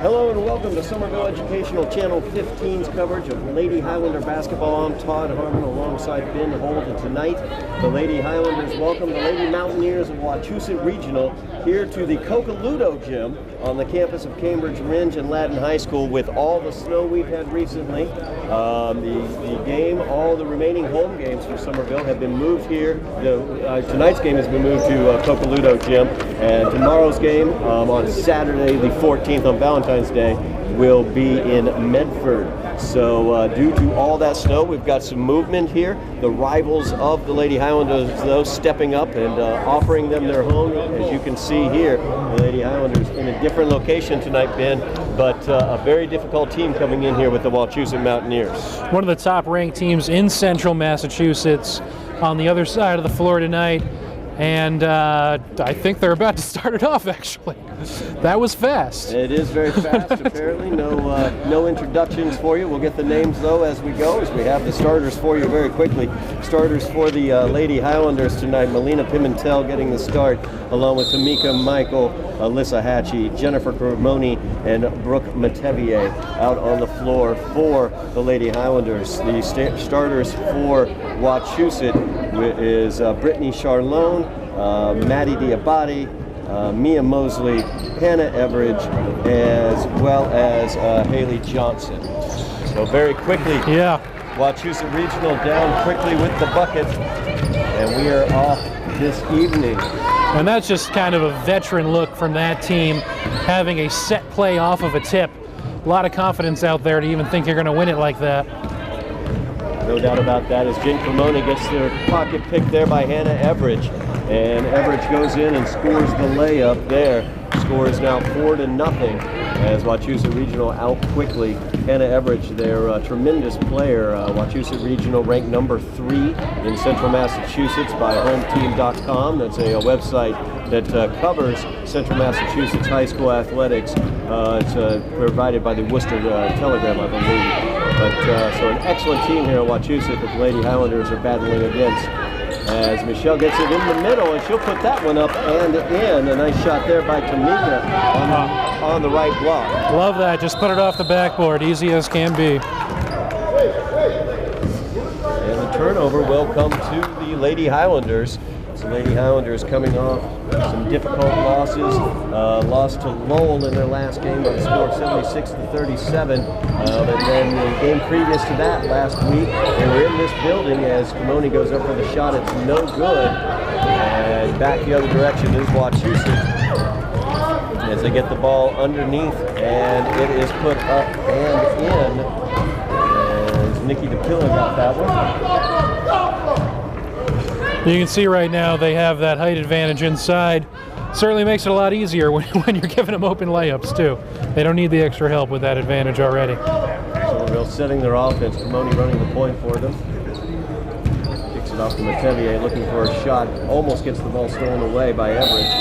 Hello and welcome to Somerville Educational Channel 15's coverage of Lady Highlander basketball. I'm Todd Harmon alongside Ben Holt, and tonight the Lady Highlanders welcome the Lady Mountaineers of Wachusett Regional here to the Cocaludo Gym on the campus of Cambridge Rindge and Ladin High School. With all the snow we've had recently, the game, all the remaining home games for Somerville have been moved here. Tonight's game has been moved to Cocaludo Gym, and tomorrow's game on Saturday the 14th on Valentine's Day will be in Medford. So due to all that snow, we've got some movement here. The rivals of the Lady Highlanders, though, stepping up and offering them their home. As you can see here, the Lady Highlanders in a different location tonight, Ben, but a very difficult team coming in here with the Wachusett Mountaineers. One of the top-ranked teams in central Massachusetts on the other side of the floor tonight. And I think they're about to start it off, actually. That was fast. It is very fast, apparently. No introductions for you. We'll get the names, though, as we go, as we have the starters for you very quickly. Starters for the Lady Highlanders tonight: Melina Pimentel getting the start, along with Tamika Michael, Alyssa Hatchie, Jennifer Cremoni, and Brooke Matevier out on the floor for the Lady Highlanders. The starters for Wachusett is Brittany Charlone, Maddie Diabati, Mia Mosley, Hannah Everidge, as well as Haley Johnson. So very quickly, Wachusett Regional down quickly with the bucket, and we are off this evening. And that's just kind of a veteran look from that team, having a set play off of a tip. A lot of confidence out there to even think you're going to win it like that. No doubt about that, as Jen Cremoni gets their pocket picked there by Hannah Everidge. And Everidge goes in and scores the layup there. Score is now 4-0 as Wachusett Regional out quickly. Hannah Everidge, their tremendous player. Wachusett Regional ranked number 3 in central Massachusetts by hometeam.com. That's a website that covers central Massachusetts high school athletics. It's provided by the Worcester Telegram, I believe. But so an excellent team here at Wachusett that the Lady Highlanders are battling against. As Michelle gets it in the middle, and she'll put that one up and in. A nice shot there by Tamika on the right block. Love that. Just put it off the backboard. Easy as can be. And the turnover will come to the Lady Highlanders. The Lady Highlanders coming off some difficult losses. Lost to Lowell in their last game by the score of 76-37. And then the game previous to that last week, they were in this building as Cremoni goes up for the shot. It's no good. And back the other direction is Wachusett as they get the ball underneath, and it is put up and in. As Nikki DePilla got that one. You can see right now they have that height advantage inside. Certainly makes it a lot easier when you're giving them open layups, too. They don't need the extra help with that advantage already. Somerville setting their offense. Cremoni running the point for them. Kicks it off to Matevier, looking for a shot. Almost gets the ball stolen away by Everidge.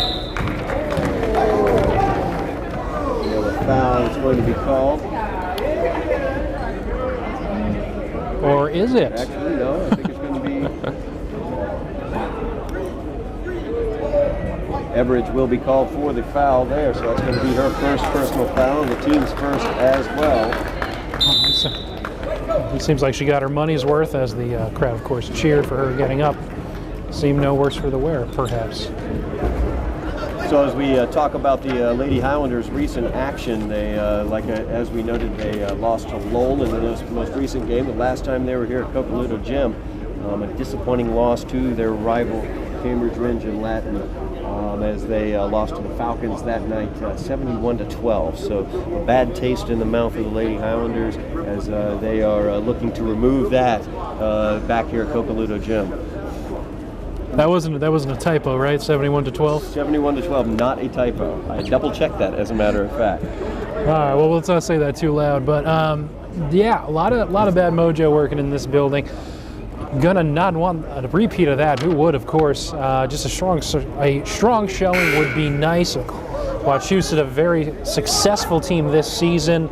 The foul is going to be called. Or is it? Actually, no. I think it's going to be... Everidge will be called for the foul there, so that's going to be her first personal foul, and the team's first as well. It seems like she got her money's worth, as the crowd, of course, cheered for her getting up. Seemed no worse for the wear, perhaps. So as we talk about the Lady Highlanders' recent action, they, as we noted, they lost to Lowell in the most recent game. The last time they were here at Cocaludo Gym, a disappointing loss to their rival Cambridge Rindge and Ladin, as they lost to the Falcons that night, 71-12. So a bad taste in the mouth of the Lady Highlanders as they are looking to remove that back here at Cocaludo Gym. That wasn't a typo, right? 71-12. 71-12, not a typo. I double-checked that, as a matter of fact. All right. Well, let's not say that too loud. But yeah, a lot of bad mojo working in this building. Gonna not want a repeat of that. Who would, of course? Just a strong showing would be nice. Wachusett, a very successful team this season,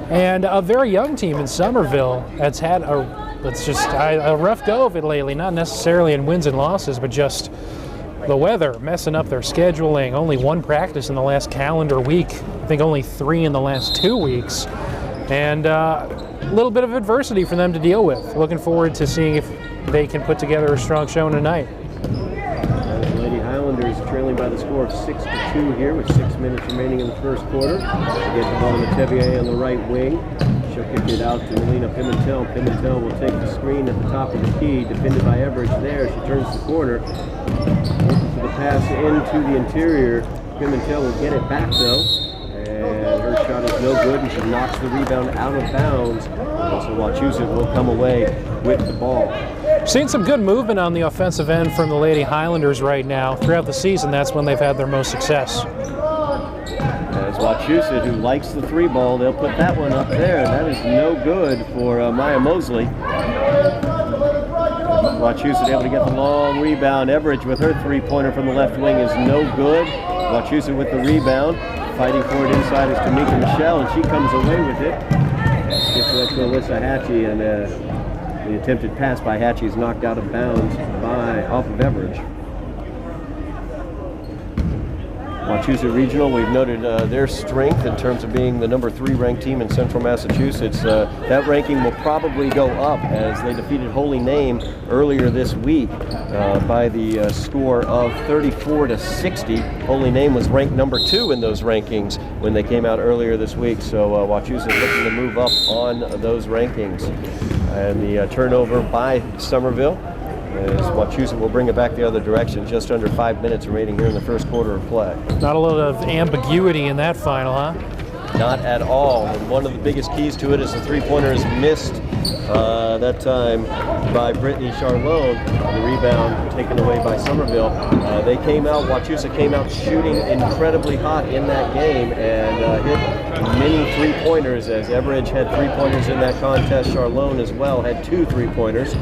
and a very young team in Somerville that's had a rough go of it lately. Not necessarily in wins and losses, but just The weather messing up their scheduling. Only one practice in the last calendar week. I think only 3 in the last 2 weeks. And a little bit of adversity for them to deal with. Looking forward to seeing if they can put together a strong showing tonight. The Lady Highlanders trailing by the score of 6-2 here with 6 minutes remaining in the first quarter. They get the ball to Tevier on the right wing. She'll kick it out to Melina Pimentel. Pimentel will take the screen at the top of the key, defended by Everidge there. She turns the corner. Looking for the pass into the interior. Pimentel will get it back though. And her shot is no good, and she knocks the rebound out of bounds. And so Wachusett will come away with the ball. Seeing some good movement on the offensive end from the Lady Highlanders right now. Throughout the season, that's when they've had their most success. As Wachusett, who likes the 3 ball, they'll put that one up there. That is no good for Maya Mosley. Wachusett able to get the long rebound. Everidge with her 3-pointer from the left wing is no good. Wachusett with the rebound. Fighting for it inside is Tamika Michelle, and she comes away with it. Gets it up to Alyssa Hatchie, and the attempted pass by Hatchie is knocked out of bounds off of Everidge. Wachusett Regional, we've noted their strength in terms of being the number 3 ranked team in Central Massachusetts. That ranking will probably go up as they defeated Holy Name earlier this week by the score of 34-60. Holy Name was ranked number 2 in those rankings when they came out earlier this week. So Wachusett looking to move up on those rankings. And the turnover by Somerville, as Wachusett will bring it back the other direction. Just under 5 minutes remaining here in the first quarter of play. Not a lot of ambiguity in that final, huh? Not at all. And one of the biggest keys to it is the 3-pointer is missed that time by Brittany Charlone. The rebound taken away by Somerville. They came out, Wachusett came out shooting incredibly hot in that game and hit many 3-pointers, as Everidge had 3-pointers in that contest. Charlone as well had 2 3-pointers.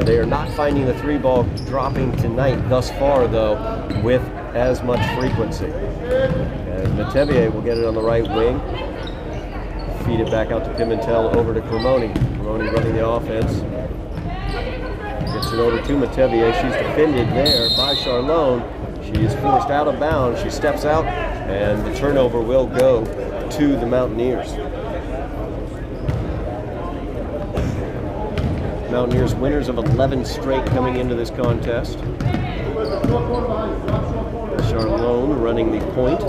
They are not finding the 3-ball dropping tonight thus far, though, with as much frequency. And Matevier will get it on the right wing. Feed it back out to Pimentel, over to Cremoni. Cremoni running the offense. Gets it over to Matevier. She's defended there by Charlone. She is forced out of bounds. She steps out, and the turnover will go to the Mountaineers. Mountaineers winners of 11 straight coming into this contest. Charlone running the point.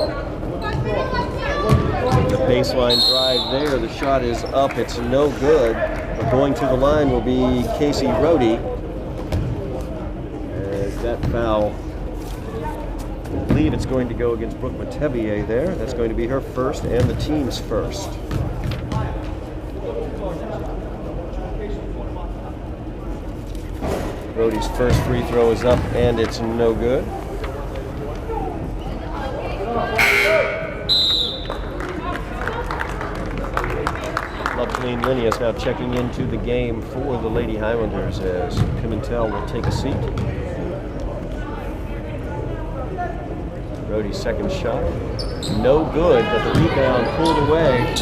The baseline drive there. The shot is up. It's no good. But going to the line will be Casey Rohde. As that foul, I believe it's going to go against Brooke Matevier there. That's going to be her first and the team's first. Rohde's first free throw is up, and it's no good. Loveline Linnaeus now checking into the game for the Lady Highlanders as Pimentel will take a seat. Rohde's second shot, no good, but the rebound pulled away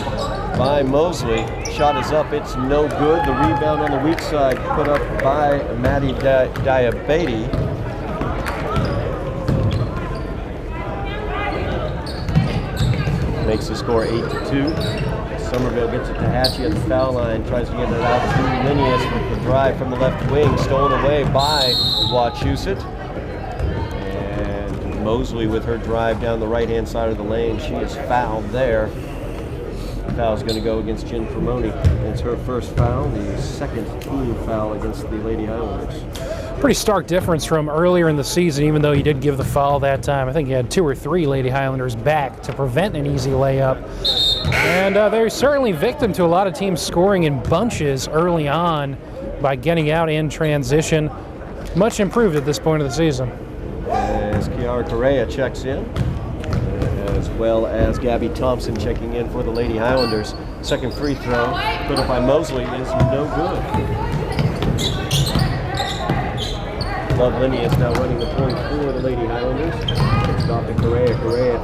by Mosley. Shot is up, it's no good. The rebound on the weak side put up by Maddie Diabate. Makes the score 8-2. Somerville gets it to Hatchie at the foul line, tries to get it out to Linnaeus with the drive from the left wing, stolen away by Wachusett. And Mosley with her drive down the right-hand side of the lane. She is fouled there. Foul is going to go against Jen Cremoni. It's her first foul, the second team foul against the Lady Highlanders. Pretty stark difference from earlier in the season, even though he did give the foul that time. I think he had 2 or 3 Lady Highlanders back to prevent an easy layup. And they're certainly victim to a lot of teams scoring in bunches early on by getting out in transition. Much improved at this point of the season. As Kiara Correa checks in, as well as Gabby Thompson checking in for the Lady Highlanders. Second free throw put up by Mosley is no good. Love Linnaeus now running the point for the Lady Highlanders. It's off to Correa. Correa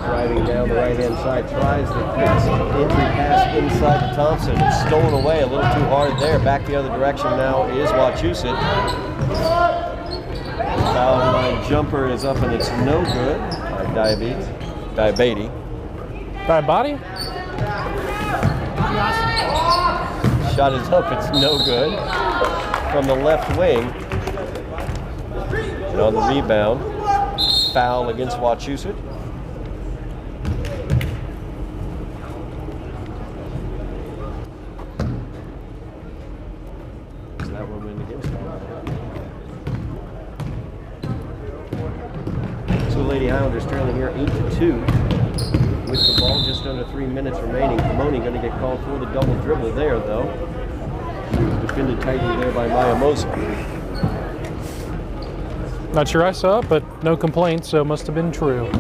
driving down the right-hand side, tries the pass, entry pass inside to Thompson. It's stolen away a little too hard there. Back the other direction now is Wachusett. Foul line jumper is up and it's no good. Diabetes. Body? Shot is up, it's no good. From the left wing. And on the rebound, foul against Wachusett. Is that one win against them? So Lady Highlanders trailing here 8-2. With the ball just under 3 minutes remaining. Pomoni going to get called for the double dribble there, though. He was defended tightly there by Maya Mosley. Not sure I saw it, but no complaints, so it must have been true.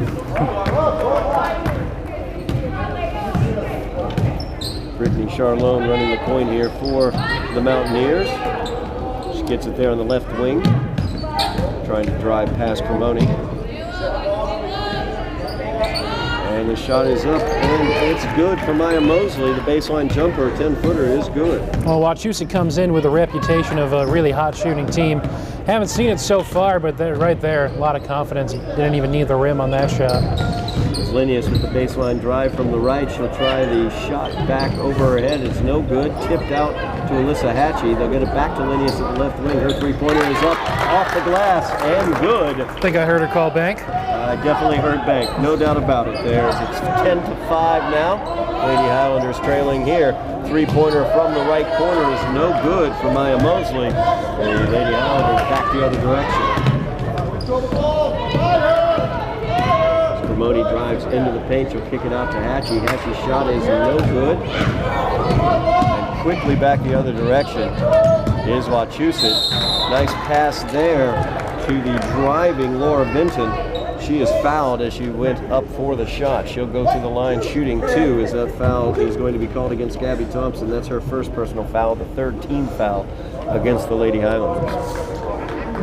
Brittany Charlone running the point here for the Mountaineers. She gets it there on the left wing. Trying to drive past Pomoni. And the shot is up, and it's good for Maya Mosley. The baseline jumper, 10-footer, is good. Well, Wachusett comes in with a reputation of a really hot shooting team. Haven't seen it so far, but they're right there, a lot of confidence. Didn't even need the rim on that shot. Linnaeus with the baseline drive from the right. She'll try the shot back over her head. It's no good. Tipped out to Alyssa Hatchie. They'll get it back to Linnaeus at the left wing. Her three-pointer is up, off the glass, and good. I think I heard her call bank. I definitely heard bank, no doubt about it there. It's 10-5 now. Lady Highlanders trailing here. Three-pointer from the right corner is no good for Maya Mosley. The Lady Highlanders back the other direction. Pomoni drives into the paint. She'll kick it out to Hatchie. Hatchie's shot is no good. And quickly back the other direction is Wachusett. Nice pass there to the driving Laura Benton. She is fouled as she went up for the shot. She'll go to the line shooting two as that foul is going to be called against Gabby Thompson. That's her first personal foul, the third team foul against the Lady Highlanders.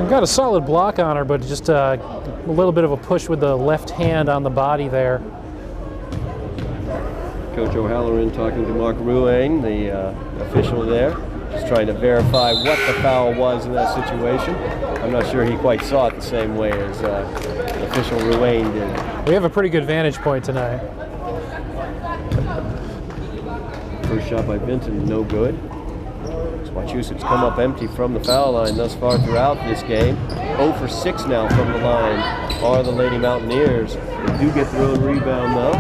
Got a solid block on her, but just a little bit of a push with the left hand on the body there. Coach O'Halloran talking to Mark Brune, the official there, just trying to verify what the foul was in that situation. I'm not sure he quite saw it the same way as official Ruane did. We have a pretty good vantage point tonight. First shot by Benton, no good. Wachusett's come up empty from the foul line thus far throughout this game. 0 for 6 now from the line are the Lady Mountaineers. They do get their own rebound though.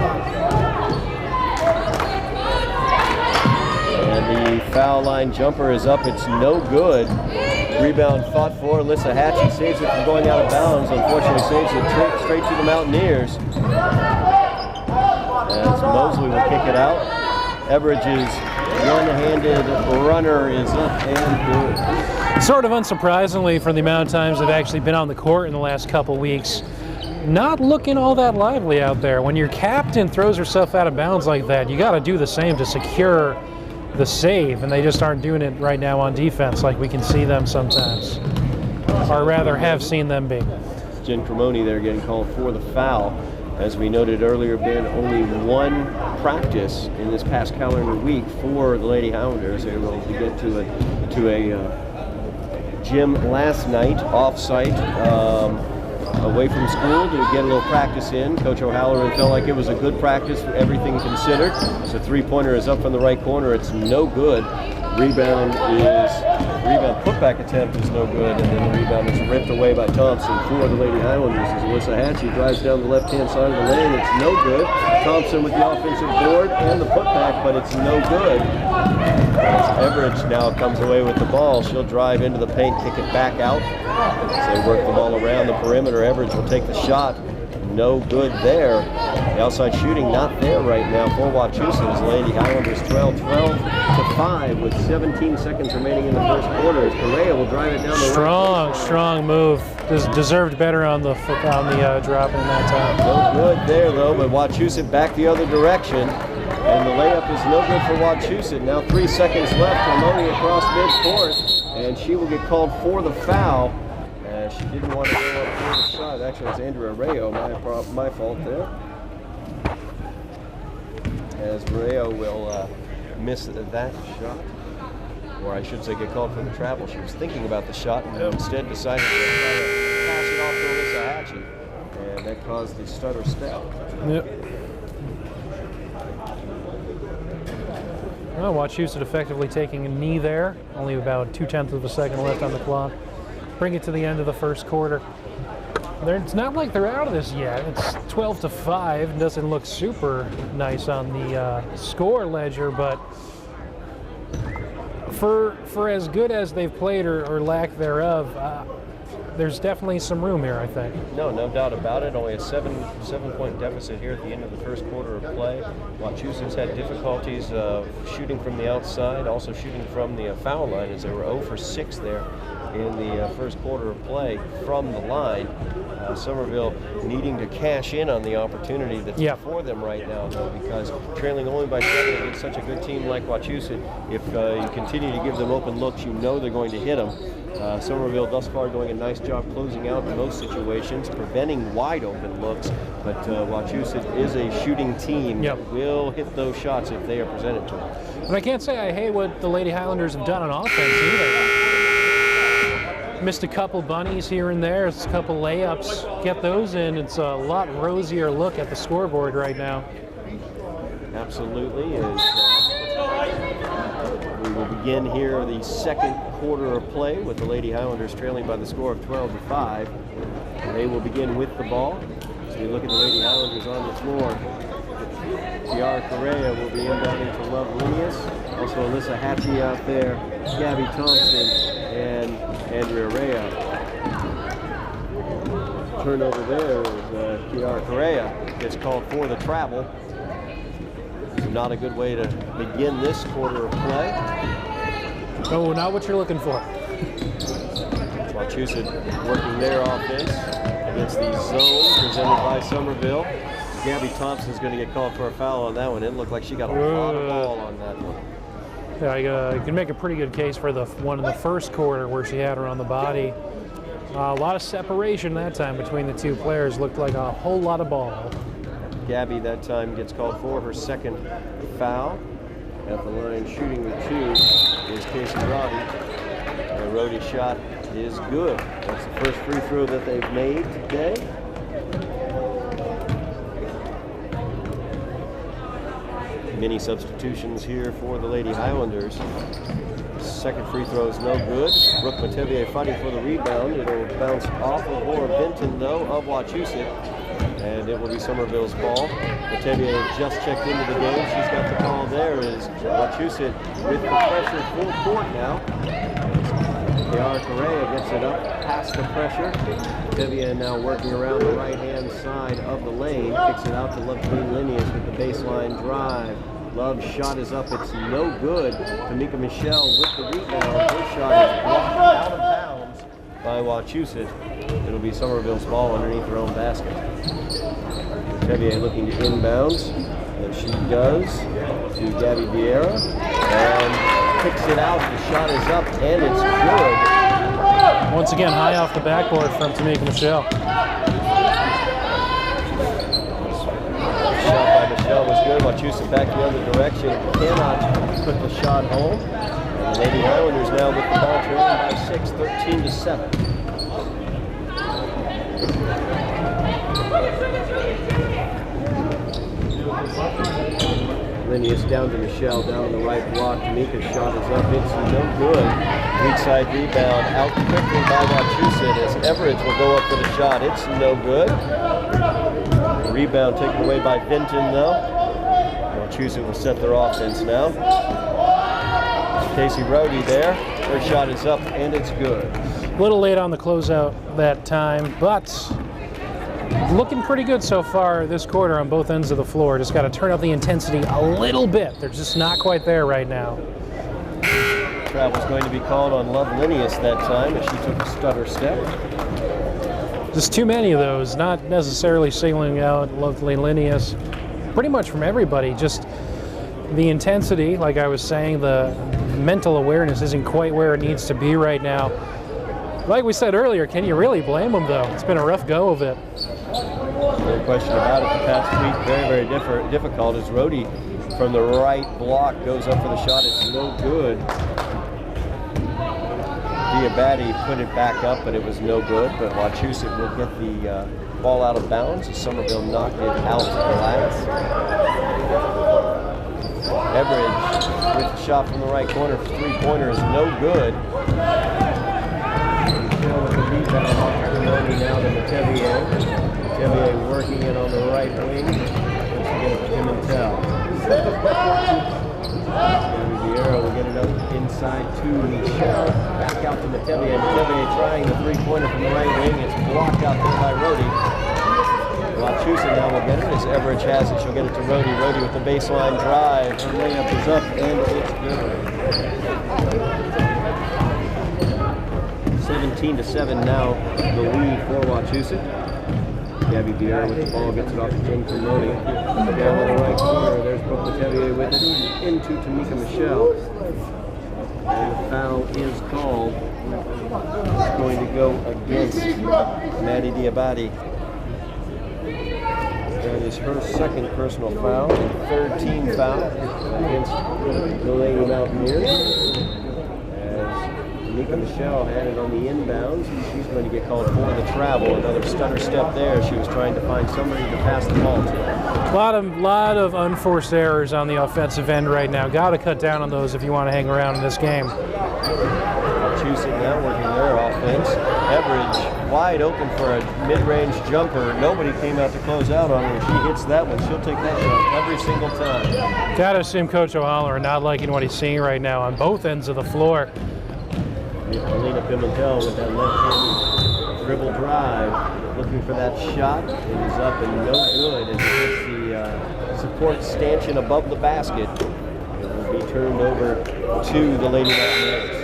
And the foul line jumper is up, it's no good. Rebound fought for. Alyssa Hatchie saves it from going out of bounds. Unfortunately saves it straight to the Mountaineers. As Mosley will kick it out. Everidge's one-handed runner is up and good. Sort of unsurprisingly for the amount of times they've actually been on the court in the last couple weeks, not looking all that lively out there. When your captain throws herself out of bounds like that, you got to do the same to secure the save, and they just aren't doing it right now on defense like we can see them sometimes, or rather have seen them be. Jen Cremoni there getting called for the foul. As we noted earlier, been only one practice in this past calendar week for the Lady Highlanders. They were able to get to a gym last night, off-site, away from school to get a little practice in. Coach O'Halloran felt like it was a good practice, everything considered. So three-pointer is up from the right corner. It's no good. Rebound putback attempt is no good, and then the rebound is ripped away by Thompson for the Lady Highlanders as Alyssa Hatchie drives down the left-hand side of the lane. It's no good. Thompson with the offensive board and the putback, but it's no good. As Everidge now comes away with the ball, she'll drive into the paint, kick it back out. As they work the ball around the perimeter, Everidge will take the shot. No good there. The outside shooting not there right now for Wachusett as Lady Highlanders trail 12-5 with 17 seconds remaining in the first quarter. As Correa will drive it down the strong move. Deserved better on the drop in that time. No good there though, but Wachusett back the other direction. And the layup is no good for Wachusett. Now 3 seconds left. Cremoni across midcourt, and she will get called for the foul. She didn't want to go up for the shot. Actually, it's Andrea Rayo, my fault there. As Rayo will miss that shot. Or I should say get called for the travel. She was thinking about the shot and instead decided to pass it patchy, and that caused the stutter step. Yep. Well, Wachusett effectively taking a knee there. Only about 0.2 of a second left on the clock. Bring it to the end of the first quarter. It's not like they're out of this yet. It's 12-5. Doesn't look super nice on the score ledger, but for as good as they've played or lack thereof, there's definitely some room here, I think. No doubt about it. Only a seven-point deficit here at the end of the first quarter of play. Wachusett's had difficulties shooting from the outside, also shooting from the foul line, as they were 0 for 6 there in the first quarter of play from the line. Somerville needing to cash in on the opportunity that's before them right now, though, because trailing only by 7 against such a good team like Wachusett, if you continue to give them open looks, you know they're going to hit them. Somerville thus far doing a nice job closing out in most situations, preventing wide open looks, but Wachusett is a shooting team that will hit those shots if they are presented to them. But I can't say I hate what the Lady Highlanders have done on offense either. Missed a couple bunnies here and there, a couple layups. Get those in, it's a lot rosier look at the scoreboard right now. Absolutely. We will begin here the second quarter of play with the Lady Highlanders trailing by the score of 12-5. They will begin with the ball. As we look at the Lady Highlanders on the floor, Kiara Correa will be inbounding to Love Linius. Also Alyssa Hatchie out there, Gabby Thompson, and Andrea Rea. Turnover there as Kiara Correa gets called for the travel. Not a good way to begin this quarter of play. Oh, not what you're looking for. Wachusett working their offense against the zone presented by Somerville. Gabby Thompson's going to get called for a foul on that one. It looked like she got a lot of ball on that one. Yeah, you can make a pretty good case for the one in the first quarter where she had her on the body. A lot of separation that time between the two players. Looked like a whole lot of ball. Gabby that time gets called for her second foul. At the line shooting with 2 is Casey Roddy. The Roddy shot is good. That's the first free throw that they've made today. Many substitutions here for the Lady Highlanders. Second free throw is no good. Brooke Matevier fighting for the rebound. It'll bounce off of Laura Benton, though, of Wachusett. And it will be Somerville's ball. Matevier just checked into the game. She's got the call there. Is Wachusett with the pressure full court now. Kiara Correa gets it up past the pressure. Matevier now working around the right-hand side of the lane. Kicks it out to Love Linius with the baseline drive. Love's shot is up. It's no good. Tamika Michelle with the rebound. Her shot is blocked out of bounds by Wachusett. It'll be Somerville's ball underneath her own basket. Tevier looking to inbounds, and she does to Gabby Vieira, and kicks it out. The shot is up, and it's good. Once again, high off the backboard from Tamika Michelle. The shot by Michelle was good. Wachusett back the other direction. Cannot put the shot home. And the Lady Highlanders now with the ball trailing by 6, 13-7. Linius down to Michelle, down on the right block. Tamika's shot is up. It's no good. Weak side rebound out quickly by Wachusett as Everett will go up for the shot. It's no good. Rebound taken away by Benton, though. Wachusett will set their offense now. Casey Rhodey there. Her shot is up, and it's good. A little late on the closeout that time, but looking pretty good so far this quarter on both ends of the floor. Just got to turn up the intensity a little bit. They're just not quite there right now. Travel's going to be called on Love Linius that time as she took a stutter step. Just too many of those, not necessarily singling out Lovely Linius. Pretty much from everybody, just the intensity, like I was saying, the mental awareness isn't quite where it needs to be right now. Like we said earlier, can you really blame them, though? It's been a rough go of it. No question about it. The past week, very difficult as Rhodey from the right block goes up for the shot. It's no good. Diabate put it back up, but it was no good. But Wachusett will get the ball out of bounds. Somerville knocked it out to the last. Everidge with the shot from the right corner for three-pointer is no good. Michelle with the rebound off Harmon now to Mountaineers. Mountaineers working it on the right wing. Once again, Pimentel. Vieira will get it up inside to Michelle. Back out to Mountaineers. Mountaineers trying the three-pointer from the right wing. It's blocked out there by Rhodey. Wachusett now will get it as Everidge has it. She'll get it to Rhodey. Rhodey with the baseline drive. Her layup is up and it's good. 17-7 now the lead for Wachusett. Gabby Vieira with the ball gets it off to Jennifer Rhodey. Down in the right corner. There's Brooke Letevier with it into Tamika Michelle. And the foul is called. It's going to go against Maddie Diabate. That is her second personal foul and third team foul against the Lady Mountaineers. As Tamika Michelle had it on the inbounds, she's going to get called for the travel. Another stutter step there. She was trying to find somebody to pass the ball to. A lot of unforced errors on the offensive end right now. Got to cut down on those if you want to hang around in this game. Wachusett now working their offense. Everidge wide open for a mid-range jumper. Nobody came out to close out on her. If she hits that one, she'll take that shot every single time. Got to assume Coach O'Halloran not liking what he's seeing right now on both ends of the floor. Alina Pimentel with that left-handed dribble drive, looking for that shot. It is up and no good as it hits the support stanchion above the basket. It will be turned over to the Lady Mountaineers.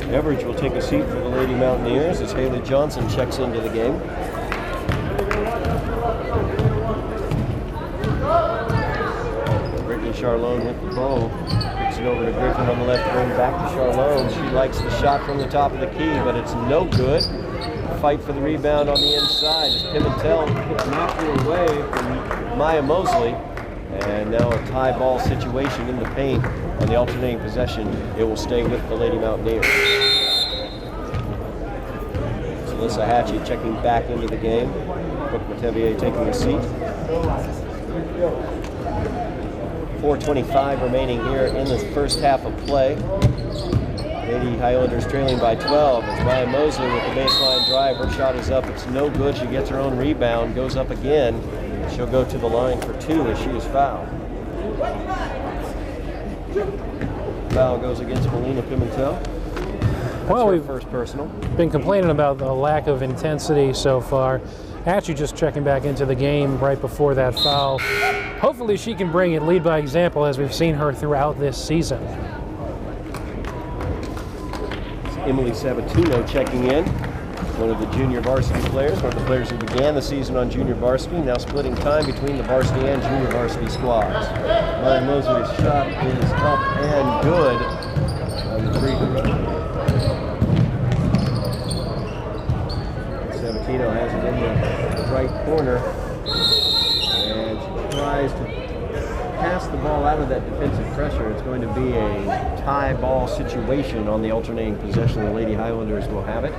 Everidge will take a seat for the Lady Mountaineers as Haley Johnson checks into the game. Brittany Charlone with the ball. Kicks it over to Griffin on the left wing, back to Charlone. She likes the shot from the top of the key, but it's no good. Fight for the rebound on the inside as Pimentel knocked her away from Maya Mosley. And now a tie ball situation in the paint on the alternating possession. It will stay with the Lady Mountaineers. Alyssa Hatchie checking back into the game. Brooke Letevier taking a seat. 4:25 remaining here in the first half of play. Lady Highlanders trailing by 12 as Maya Mosley with the baseline drive. Her shot is up. It's no good. She gets her own rebound, goes up again. She'll go to the line for two as she is fouled. Foul goes against Melina Pimentel. Well, we've first personal. Been complaining about the lack of intensity so far. Actually just checking back into the game right before that foul. Hopefully she can bring it, lead by example, as we've seen her throughout this season. It's Emily Sabatino checking in. One of the junior varsity players, one of the players who began the season on junior varsity, now splitting time between the varsity and junior varsity squads. Maya Mosley's shot is up and good on the free throw. Sabatino has it in the right corner, and she tries to pass the ball out of that defensive pressure. It's going to be a tie ball situation on the alternating possession. The Lady Highlanders will have it.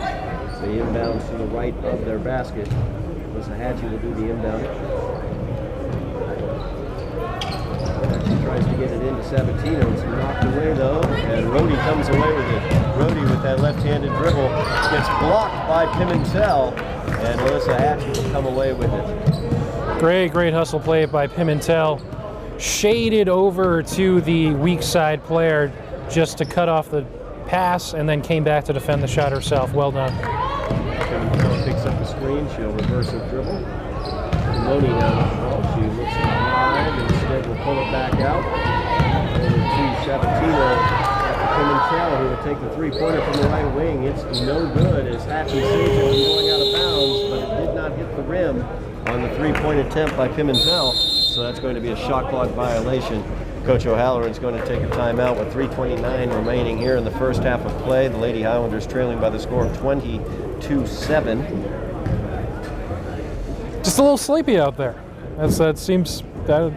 The inbound to the right of their basket. Alyssa Hatchie will do the inbound. She tries to get it into Sabatino. It's knocked away though, and Rhodey comes away with it. Rhodey with that left-handed dribble gets blocked by Pimentel, and Alyssa Hatchie will come away with it. Great hustle play by Pimentel. Shaded over to the weak side player just to cut off the pass, and then came back to defend the shot herself. Well done. Pimentel picks up the screen. She'll reverse her dribble. Maloney now with the ball. She looks to drive, instead will pull it back out. And to Sabatino after Pimentel, who will take the three-pointer from the right wing. It's no good as Hatchie saves it from going out of bounds, but it did not hit the rim on the three-point attempt by Pimentel. So that's going to be a shot clock violation. Coach O'Halloran is going to take a timeout with 3:29 remaining here in the first half of play. The Lady Highlanders trailing by the score of 20-7. Just a little sleepy out there. That seems that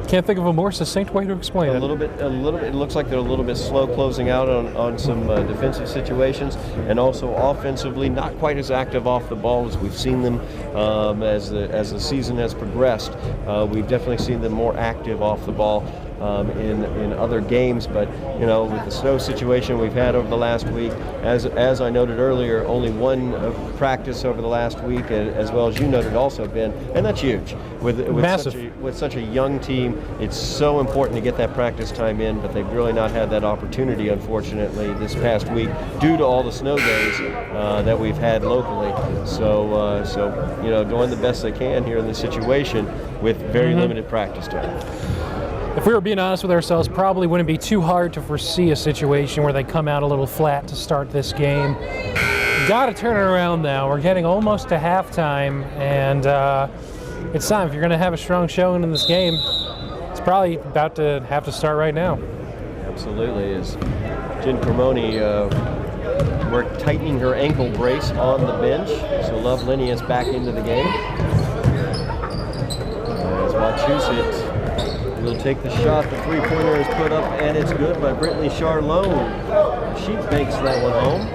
Can't think of a more succinct way to explain it. A little bit. It looks like they're a little bit slow closing out on some defensive situations, and also offensively not quite as active off the ball as we've seen them as the season has progressed. We've definitely seen them more active off the ball in other games, but with the snow situation we've had over the last week, as I noted earlier, only one practice over the last week, as well as you noted also, Ben, and that's huge. With such a young team, it's so important to get that practice time in, but they've really not had that opportunity, unfortunately, this past week due to all the snow days that we've had locally. So doing the best they can here in this situation with very limited practice time. If we were being honest with ourselves, probably wouldn't be too hard to foresee a situation where they come out a little flat to start this game. Got to turn it around now. We're getting almost to halftime, and it's time. If you're going to have a strong showing in this game, it's probably about to have to start right now. Absolutely. As Jen Cremoni we're tightening her ankle brace on the bench, so Love Linney is back into the game. As Wachusett will take the shot. The three-pointer is put up, and it's good by Brittany Charlone. She banks that one home.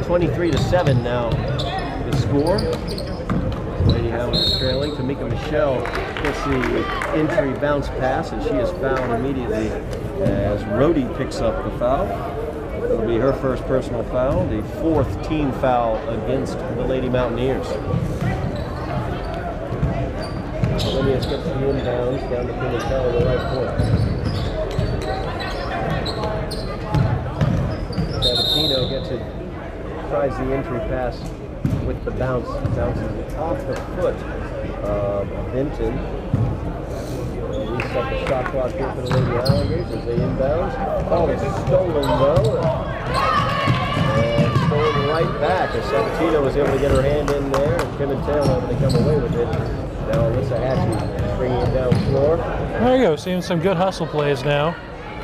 23-7 now the score. Lady Highlanders trailing. Tamika Michelle gets the entry bounce pass, and she is fouled immediately as Rhodey picks up the foul. It'll be her first personal foul, the fourth team foul against the Lady Mountaineers. Phineas gets the inbounds down to Pimentel on the right point. Sabatino gets it, tries the entry pass with the bounce, bounces off the foot of Benton. Reset the shot clock here for the Lady Highlanders as they inbounds. Ball is stolen though, and stolen right back as Sabatino was able to get her hand in there, and Pimentel able to come away with it. Now Alyssa Hatchie bringing it down floor. There you go, seeing some good hustle plays now.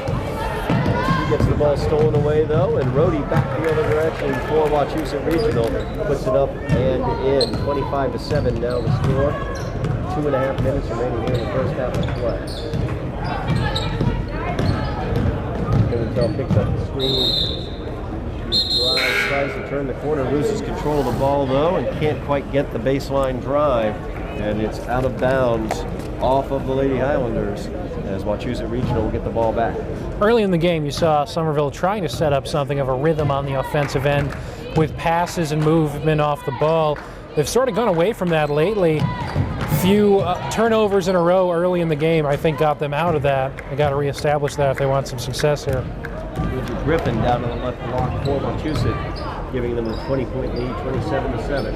She gets the ball stolen away though, and Rhodey back the other direction for Wachusett Regional. Puts it up and in. 25-7 now the score. 2.5 minutes remaining here in the first half of play. Pimentel picks up the screen. Drives, tries to turn the corner, loses control of the ball though, and can't quite get the baseline drive. And it's out of bounds off of the Lady Highlanders as Wachusett Regional will get the ball back. Early in the game, you saw Somerville trying to set up something of a rhythm on the offensive end with passes and movement off the ball. They've sort of gone away from that lately. Few turnovers in a row early in the game, I think, got them out of that. They got to reestablish that if they want some success here. Griffin down to the left block for Wachusett, giving them a 20-point lead, 27-7.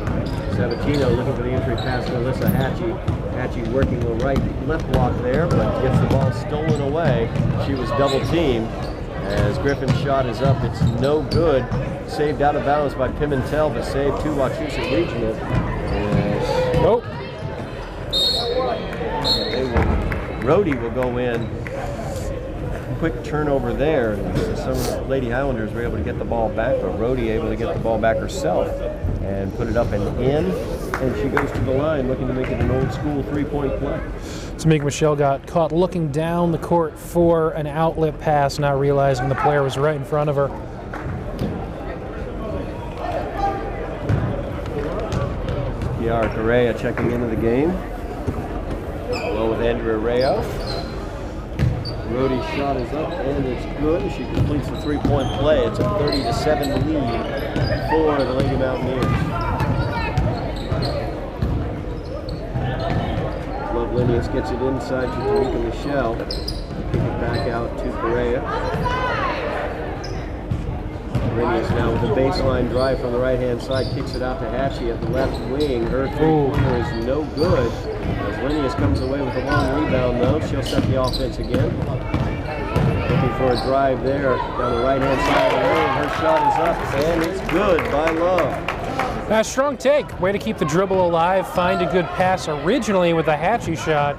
Sabatino looking for the entry pass to Alyssa Hatchie. Hatchie working the left block there, but gets the ball stolen away. She was double teamed as Griffin's shot is up. It's no good. Saved out of bounds by Pimentel, but saved to Wachusett Regional. Nope. Rhodey will go in. Quick turnover there. Some Lady Highlanders were able to get the ball back, but Rhodey able to get the ball back herself and put it up and in. And she goes to the line looking to make it an old school three-point play. Tamika Michelle got caught looking down the court for an outlet pass, not realizing the player was right in front of her. Kiara Correa checking into the game, along with Andrea Rayo. Rhodey's shot is up and it's good. She completes the three-point play. It's a 30-7 lead for the Lady Mountaineers. Love Linnaeus gets it inside to Tamika Michelle. Kick it back out to Correa. Linnaeus now with a baseline drive from the right-hand side, kicks it out to Hatchie at the left wing. Her three-pointer is no good. As Linnaeus comes away with a long rebound, though, she'll set the offense again. Looking for a drive there down the right-hand side of the lane. Her shot is up, and it's good by Love. Strong take. Way to keep the dribble alive. Find a good pass originally with a Hatchie shot.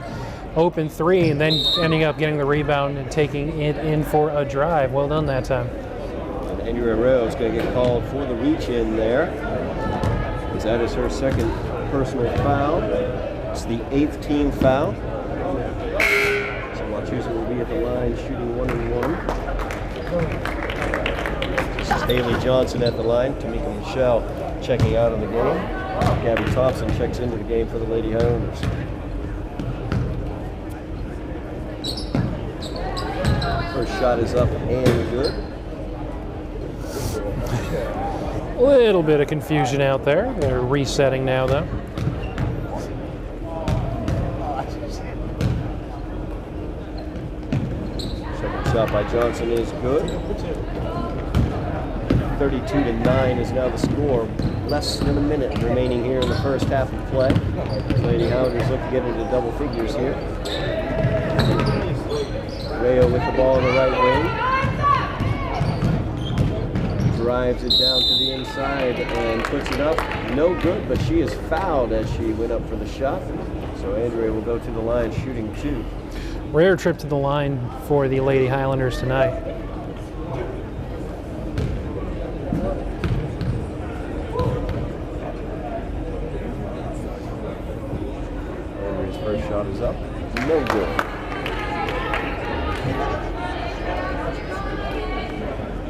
Open three, and then ending up getting the rebound and taking it in for a drive. Well done that time. Andrea Arroyo is going to get called for the reach-in there, as that is her second personal foul. It's the 8th team foul. Wachusett will be at the line shooting 1-1. This is Haley Johnson at the line. Tamika Michelle checking out of the game. Gabby Thompson checks into the game for the Lady Highlanders. First shot is up and good. A little bit of confusion out there. They're resetting now, though. Second shot by Johnson is good. 32-9 is now the score. Less than a minute remaining here in the first half of play. Lady Highlanders look to get into double figures here. Rayo with the ball in the right wing. Drives it down to the inside and puts it up. No good, but she is fouled as she went up for the shot. So Andrea will go to the line shooting 2. Rare trip to the line for the Lady Highlanders tonight. Andrea's first shot is up. No good.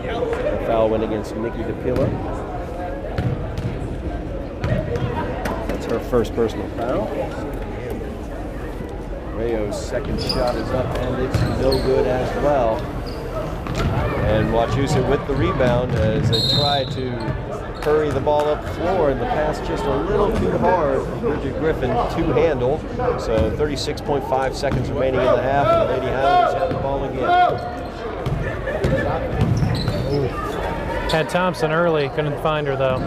A foul went against Nikki DePilla. That's her first personal foul. Rayo's second shot is up and it's no good as well. And Wachusett with the rebound as they try to hurry the ball up the floor, and the pass just a little too hard for Bridget Griffin to handle. So 36.5 seconds remaining in the half, and the Lady Highlanders have the ball again. Had Thompson early, couldn't find her though.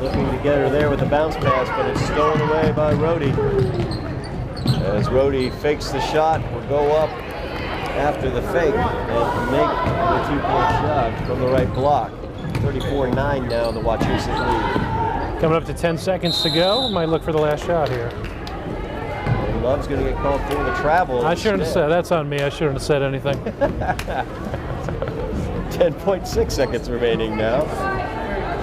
Looking to get her there with a bounce pass, but it's stolen away by Rhodey. As Rhodey fakes the shot, will go up after the fake and make the 2-point shot from the right block. 34-9 now, the Wachusett lead. Coming up to 10 seconds to go. Might look for the last shot here. And Love's going to get called for the travel. I shouldn't have said, that's on me. I shouldn't have said anything. 10.6 seconds remaining now.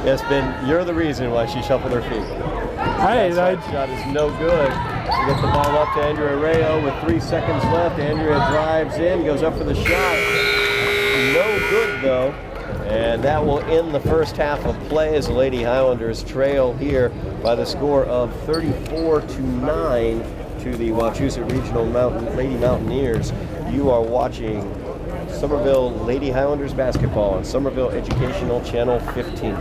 Yes, Ben, you're the reason why she shuffled her feet. That shot is no good. We get the ball up to Andrea Rayo with 3 seconds left. Andrea drives in, goes up for the shot. No good though. And that will end the first half of play as the Lady Highlanders trail here by the score of 34-9 to the Wachusett Regional Lady Mountaineers. You are watching Somerville Lady Highlanders basketball on Somerville Educational Channel 15.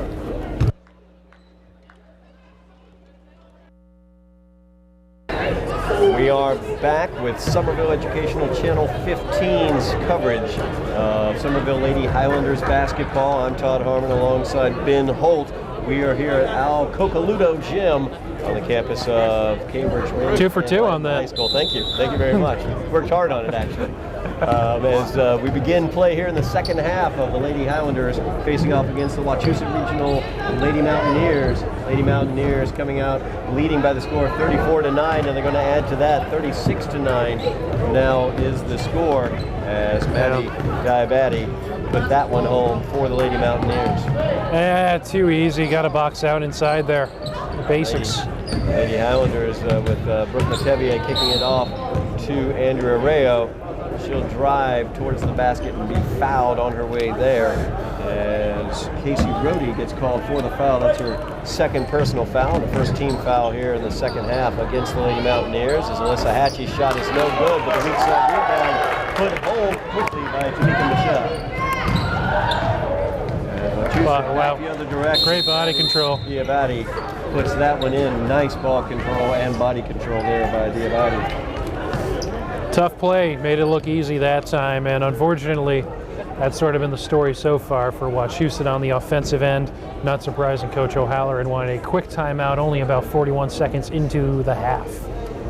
We are back with Somerville Educational Channel 15's coverage of Somerville Lady Highlanders basketball. I'm Todd Harmon alongside Ben Holt. We are here at Al Cocaludo Gym on the campus of Cambridge. 2 for 2 on that. High School. Thank you very much. Worked hard on it actually. As we begin play here in the second half of the Lady Highlanders facing off against the Wachusett Regional Lady Mountaineers. Lady Mountaineers coming out leading by the score of 34-9, and they're going to add to that 36-9. Now is the score as Maddie Diabati put that one home for the Lady Mountaineers. Too easy. Got to box out inside there. Basics. Lady Highlanders with Brooke Matevier kicking it off to Andrea Rayo. She'll drive towards the basket and be fouled on her way there. As Casey Rhodey gets called for the foul. That's her second personal foul, the first team foul here in the second half against the Lady Mountaineers. As Alyssa Hatchie's shot is no good, but the weak side rebound put home quickly by Tamika Michelle. Wow. The other direction. Great body control. Diabati puts that one in. Nice ball control and body control there by Diabati. Tough play, made it look easy that time, and unfortunately, that's sort of been the story so far for Wachusett on the offensive end. Not surprising, Coach O'Halloran wanted a quick timeout, only about 41 seconds into the half.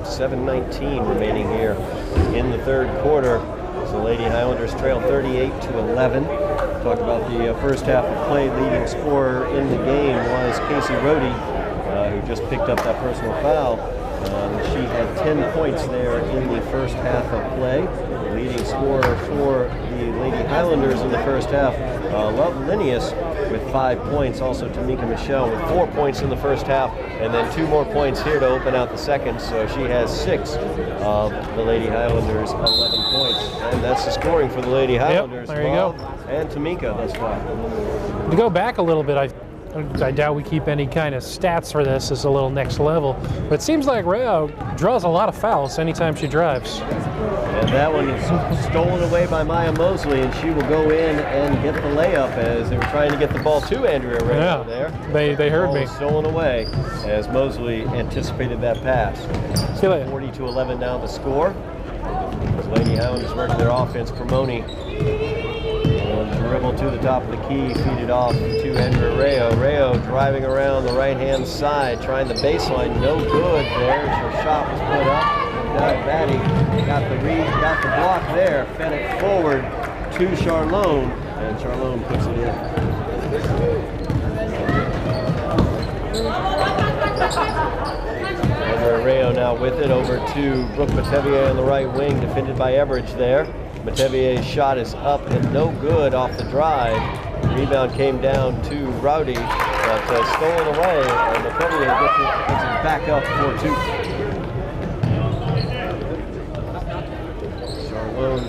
7:19 remaining here in the third quarter. As the Lady Highlanders trail 38-11. Talked about the first half of play. Leading scorer in the game was Casey Rhodey, who just picked up that personal foul. She had 10 points there in the first half of play. The leading scorer for the Lady Highlanders in the first half, Love Linnaeus, with 5 points. Also Tamika Michelle with 4 points in the first half, and then 2 more points here to open out the second. So she has 6 of the Lady Highlanders' 11 points. And that's the scoring for the Lady Highlanders. Yep, there you go. And Tamika thus far. To go back a little bit, I doubt we keep any kind of stats for this. It's a little next level. But it seems like Rayo draws a lot of fouls anytime she drives. And that one is stolen away by Maya Mosley, and she will go in and get the layup as they were trying to get the ball to Andrea Rayo there. They heard me. Stolen away as Mosley anticipated that pass. See you later. 40-11 now the score. As Lady Highlanders working their offense. Cremoni dribble to the top of the key, feed it off to Andrea Rayo. Rayo driving around the right-hand side, trying the baseline, no good there. Her shot was put up. Batty got the block there, fed it forward to Charlone, and Charlone puts it in. Andrea Rayo now with it over to Brooke Matevier on the right wing, defended by Everidge there. Matevier's shot is up and no good off the drive. The rebound came down to Rowdy, but stolen away, and Matevier gets it back up for 2. Charlone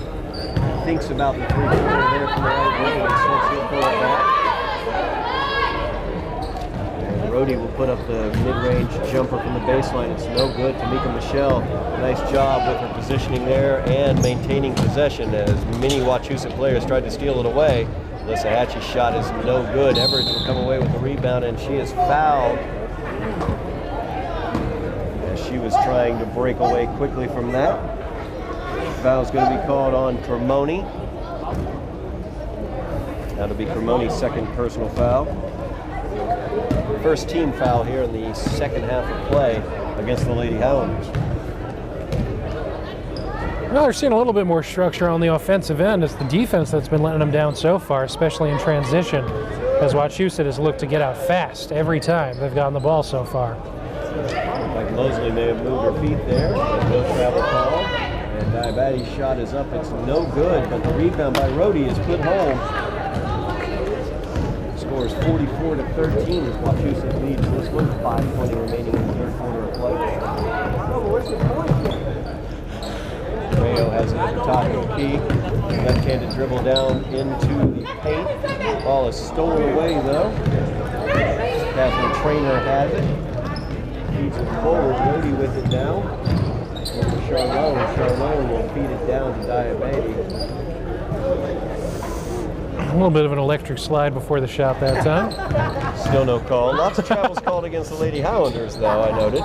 thinks about the 3-pointer there from the right wing, and so she'll pull it back. And Rowdy will put up the mid-range jumper from the baseline. It's no good. Tamika Michelle, nice job with her positioning there and maintaining possession as many Wachusett players tried to steal it away. Alyssa Hatchie's shot is no good. Everidge will come away with the rebound, and she is fouled as she was trying to break away quickly from that. Foul's going to be called on Cremoni. That'll be Cremoni's second personal foul. First team foul here in the second half of play against the Lady Highlanders. Well, they're seeing a little bit more structure on the offensive end. It's the defense that's been letting them down so far, especially in transition, as Wachusett has looked to get out fast every time they've gotten the ball so far. Like Mosley may have moved her feet there. No travel call. And Diabate's shot is up. It's no good, but the rebound by Rowdy is put home. Scores 44-13 as Wachusett leads this one. 5:20 remaining in the third quarter of play. Rayo has it at the top of the key. Left-handed dribble down into the paint. Ball is stolen away though. Catherine Trainer has it. Feeds it forward. Rowdy with it now. Over Charlone. Charlone will feed it down to Diabate. A little bit of an electric slide before the shot that time. Still no call. Lots of travels called against the Lady Highlanders, though, I noted.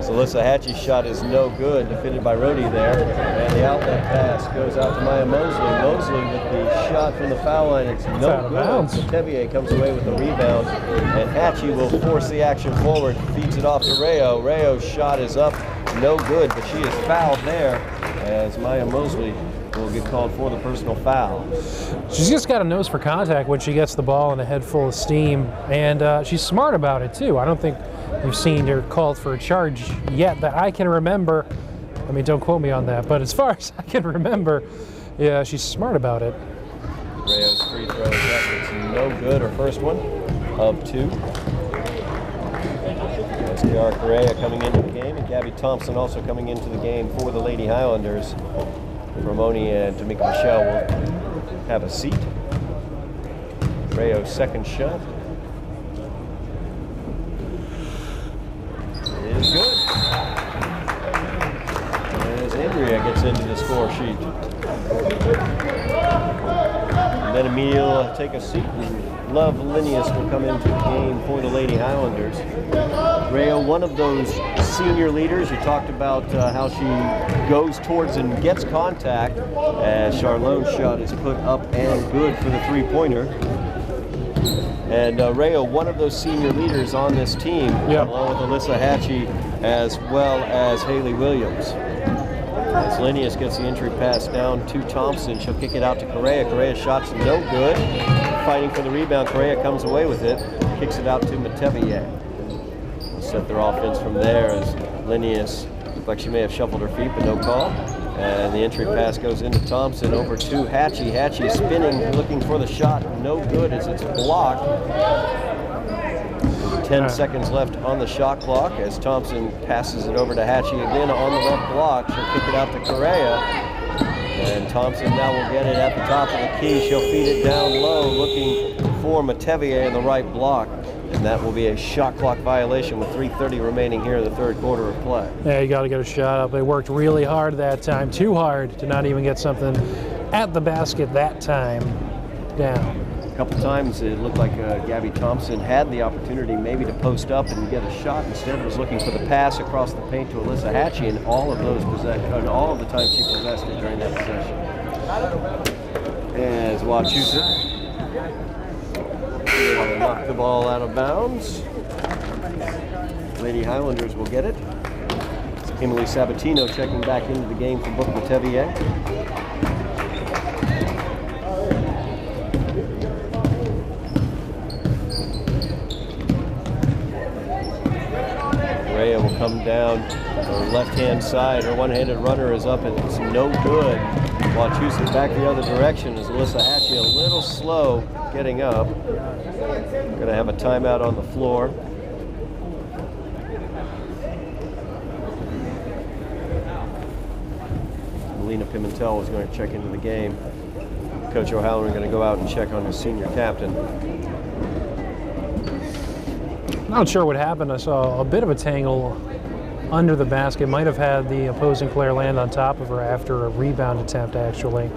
So Alyssa Hatchie's shot is no good, defended by Rowdy there. And the outlet pass goes out to Maya Mosley. Mosley with the shot from the foul line. It's no good. Tevier comes away with the rebound. And Hatchie will force the action forward. Feeds it off to Rayo. Rayo's shot is up. No good, but she is fouled there as Maya Mosley will get called for the personal foul. She's just got a nose for contact when she gets the ball and a head full of steam, and she's smart about it too. I don't think we've seen her called for a charge yet that I can remember. I mean, don't quote me on that, but as far as I can remember, yeah, she's smart about it. Rayo's free throw is up. It's no good. Her first one of 2. Kiara Correa coming into the game, and Gabby Thompson also coming into the game for the Lady Highlanders. Ramoni and Tamika Michelle will have a seat. Rayo's second shot is good. As Andrea gets into the score sheet. And then Emil will take a seat. Love Linnaeus will come into the game for the Lady Highlanders. Rayo, one of those senior leaders. You talked about how she goes towards and gets contact as Charlone's shot is put up and good for the 3-pointer. And Rayo, one of those senior leaders on this team, along with Alyssa Hatchie as well as Haley Williams. As Linnaeus gets the entry pass down to Thompson, she'll kick it out to Correa. Correa's shot's no good. Fighting for the rebound, Correa comes away with it, kicks it out to Matevier. Set their offense from there as Linnaeus looked like she may have shuffled her feet, but no call. And the entry pass goes into Thompson over to Hatchie. Hatchie spinning, looking for the shot. No good as it's blocked. 10 seconds left on the shot clock as Thompson passes it over to Hatchie again on the left block. She'll kick it out to Correa. And Thompson now will get it at the top of the key. She'll feed it down low, looking for Matevier in the right block. And that will be a shot clock violation with 3:30 remaining here in the third quarter of play. Yeah, you got to get a shot up. They worked really hard that time, too hard to not even get something at the basket that time down. A couple times it looked like Gabby Thompson had the opportunity maybe to post up and get a shot. Instead, was looking for the pass across the paint to Alyssa Hatchie, and all of the time she possessed it during that possession. As Wachusett knock the ball out of bounds. Lady Highlanders will get it. It's Emily Sabatino checking back into the game for Brooke Matevier. Correa will come down her left-hand side. Her one-handed runner is up and it's no good. Wachusett back the other direction as Alyssa Hatchie a little slow getting up. Going to have a timeout on the floor. Melina Pimentel is going to check into the game. Coach O'Halloran going to go out and check on his senior captain. Not sure what happened. I saw a bit of a tangle under the basket. Might have had the opposing player land on top of her after a rebound attempt, actually.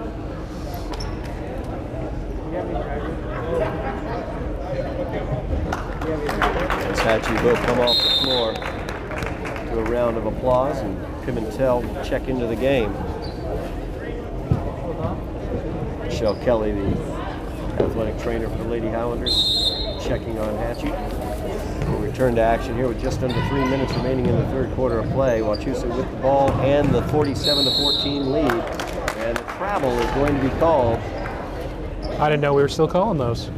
As Hatchie will come off the floor to a round of applause, and Pimentel will check into the game. Michelle Kelly, the athletic trainer for the Lady Highlanders, checking on Hatchie. We'll return to action here with just under 3 minutes remaining in the third quarter of play. Wachusett with the ball and the 47-14 lead. And the travel is going to be called. I didn't know we were still calling those.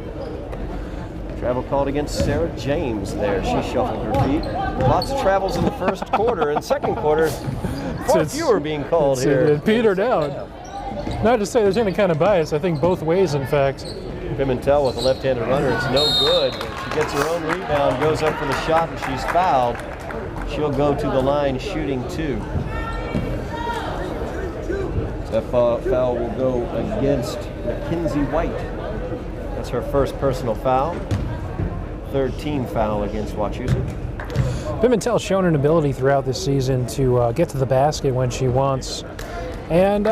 Travel called against Sarah James there. She shuffled her feet. Lots of travels in the first quarter. And second quarter, far fewer being called here. It petered out. Not to say there's any kind of bias. I think both ways, in fact. Pimentel with a left-handed runner. It's no good. She gets her own rebound, goes up for the shot, and she's fouled. She'll go to the line shooting two. That foul will go against Mackenzie White. That's her first personal foul. Third team foul against Wachusett. Pimentel's shown an ability throughout this season to get to the basket when she wants. And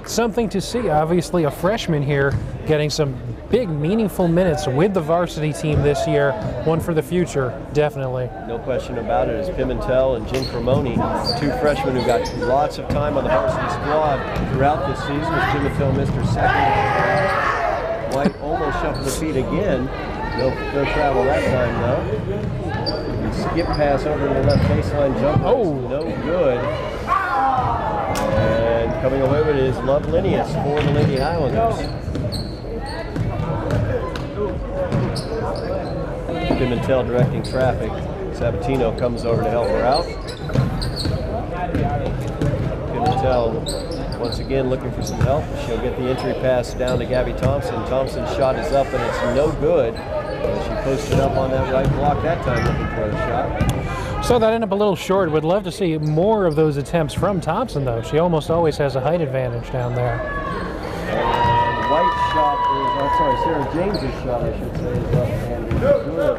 something to see. Obviously, a freshman here getting some big, meaningful minutes with the varsity team this year. One for the future, definitely. No question about it. As Pimentel and Jen Cremoni, two freshmen who got lots of time on the varsity squad throughout this season. As Pimentel missed her second. White almost shuffled her feet again. No travel that time, though. Skip pass over to the left baseline jumper. Oh, no good. And coming away with it is Love Linnaeus for the Lady Highlanders. Pimentel directing traffic. Sabatino comes over to help her out. Pimentel once again looking for some help. She'll get the entry pass down to Gabby Thompson. Thompson's shot is up and it's no good. She posted up on that right block that time looking for a shot. So that ended up a little short. Would love to see more of those attempts from Thompson, though. She almost always has a height advantage down there. And White's shot is, Sarah James's shot, I should say, is left-handed. Good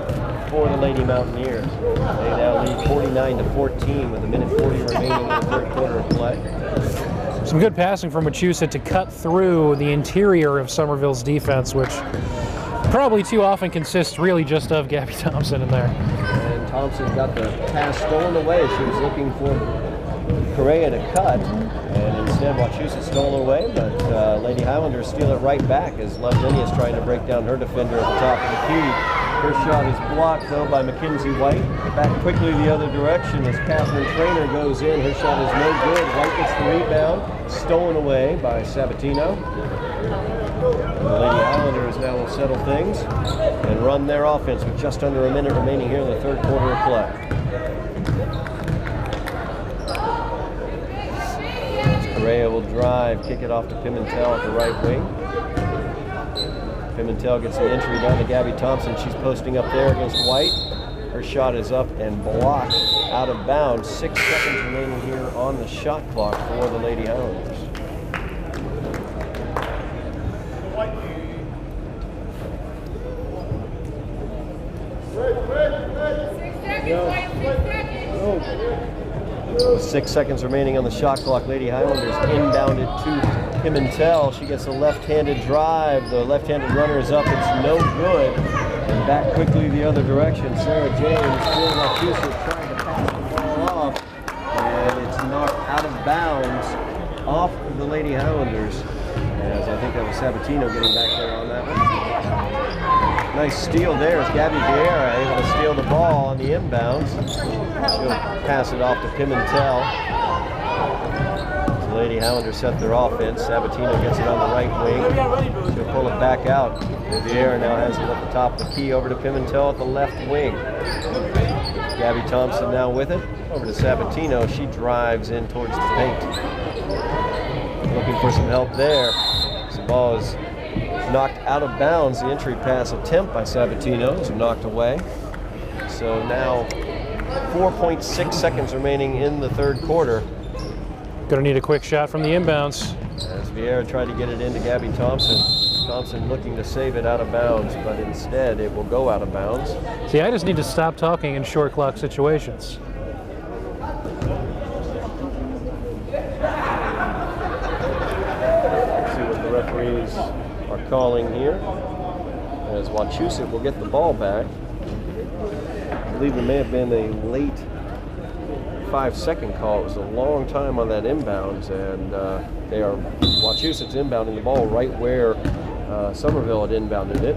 for the Lady Mountaineers. They now lead 49-14 with a minute 40 remaining in the third quarter of play. Some good passing from Wachusett to cut through the interior of Somerville's defense, which probably too often consists really just of Gabby Thompson in there. And Thompson got the pass stolen away. She was looking for Correa to cut, and instead Wachusett stole it away, but Lady Highlanders steal it right back as Love Linnaeus trying to break down her defender at the top of the key. Her shot is blocked, though, by Mackenzie White. Back quickly the other direction as Catherine Trainer goes in. Her shot is no good. White gets the rebound, stolen away by Sabatino. The Lady Highlanders now will settle things and run their offense with just under a minute remaining here in the third quarter of play. Vieira will drive, kick it off to Pimentel at the right wing. Pimentel gets the entry down to Gabby Thompson. She's posting up there against White. Her shot is up and blocked out of bounds. 6 seconds remaining here on the shot clock for the Lady Highlanders. So 6 seconds remaining on the shot clock. Lady Highlanders inbounded to Pimentel. She gets a left-handed drive. The left-handed runner is up. It's no good. And back quickly the other direction. Sarah James, still Wachusett, trying to pass the ball off. And it's knocked out of bounds off of the Lady Highlanders. As I think that was Sabatino getting back there on that one. Nice steal there as Gabby Vieira able to steal the ball on the inbounds. She'll pass it off to Pimentel. The Lady Highlanders set their offense. Sabatino gets it on the right wing. She'll pull it back out. Vieira now has it at the top of the key over to Pimentel at the left wing. Gabby Thompson now with it. Over to Sabatino. She drives in towards the paint. Looking for some help there. The ball is knocked out of bounds. The entry pass attempt by Sabatino is knocked away. So now 4.6 seconds remaining in the third quarter. Gonna need a quick shot from the inbounds. As Vieira tried to get it into Gabby Thompson. Thompson looking to save it out of bounds, but instead it will go out of bounds. See, I just need to stop talking in short clock situations. Referees are calling here as Wachusett will get the ball back. I believe there may have been a late 5-second call. It was a long time on that inbounds, and Wachusett's inbounding the ball right where Somerville had inbounded it.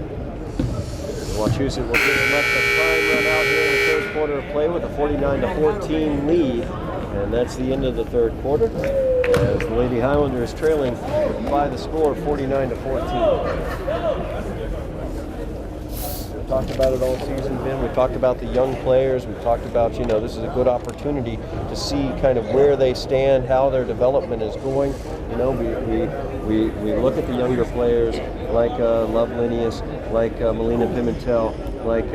Wachusett will get much a fine run out here in the third quarter of play with a 49-14 lead, and that's the end of the third quarter. As the Lady Highlanders trailing by the score of 49-14. We've talked about it all season, Ben. We've talked about the young players. We've talked about, this is a good opportunity to see kind of where they stand, how their development is going. We look at the younger players like Love Linnaeus, like Melina Pimentel, like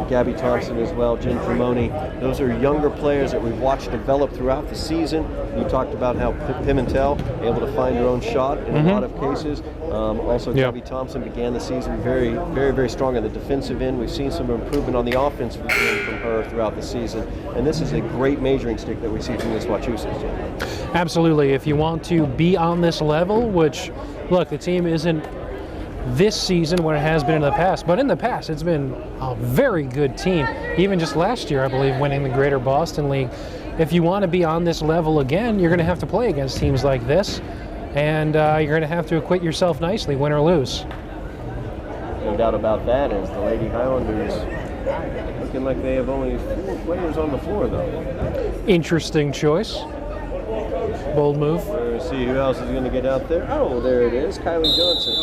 Gabby Thompson as well, Jen Cremoni. Those are younger players that we've watched develop throughout the season. You talked about how Pimentel able to find her own shot in a lot of cases. Also, Gabby Thompson began the season very, very, very strong on the defensive end. We've seen some improvement on the offensive end from her throughout the season. And this is a great measuring stick that we see from this Wachusett team. Absolutely. If you want to be on this level, which, look, the team isn't this season what it has been in the past, but in the past it's been a very good team. Even just last year, I believe, winning the Greater Boston League. If you want to be on this level again, you're going to have to play against teams like this, and you're going to have to acquit yourself nicely, win or lose. No doubt about that, as the Lady Highlanders looking like they have only 4 players on the floor, though. Interesting choice. Bold move. Let's see who else is going to get out there. Oh, there it is, Kylie Johnson,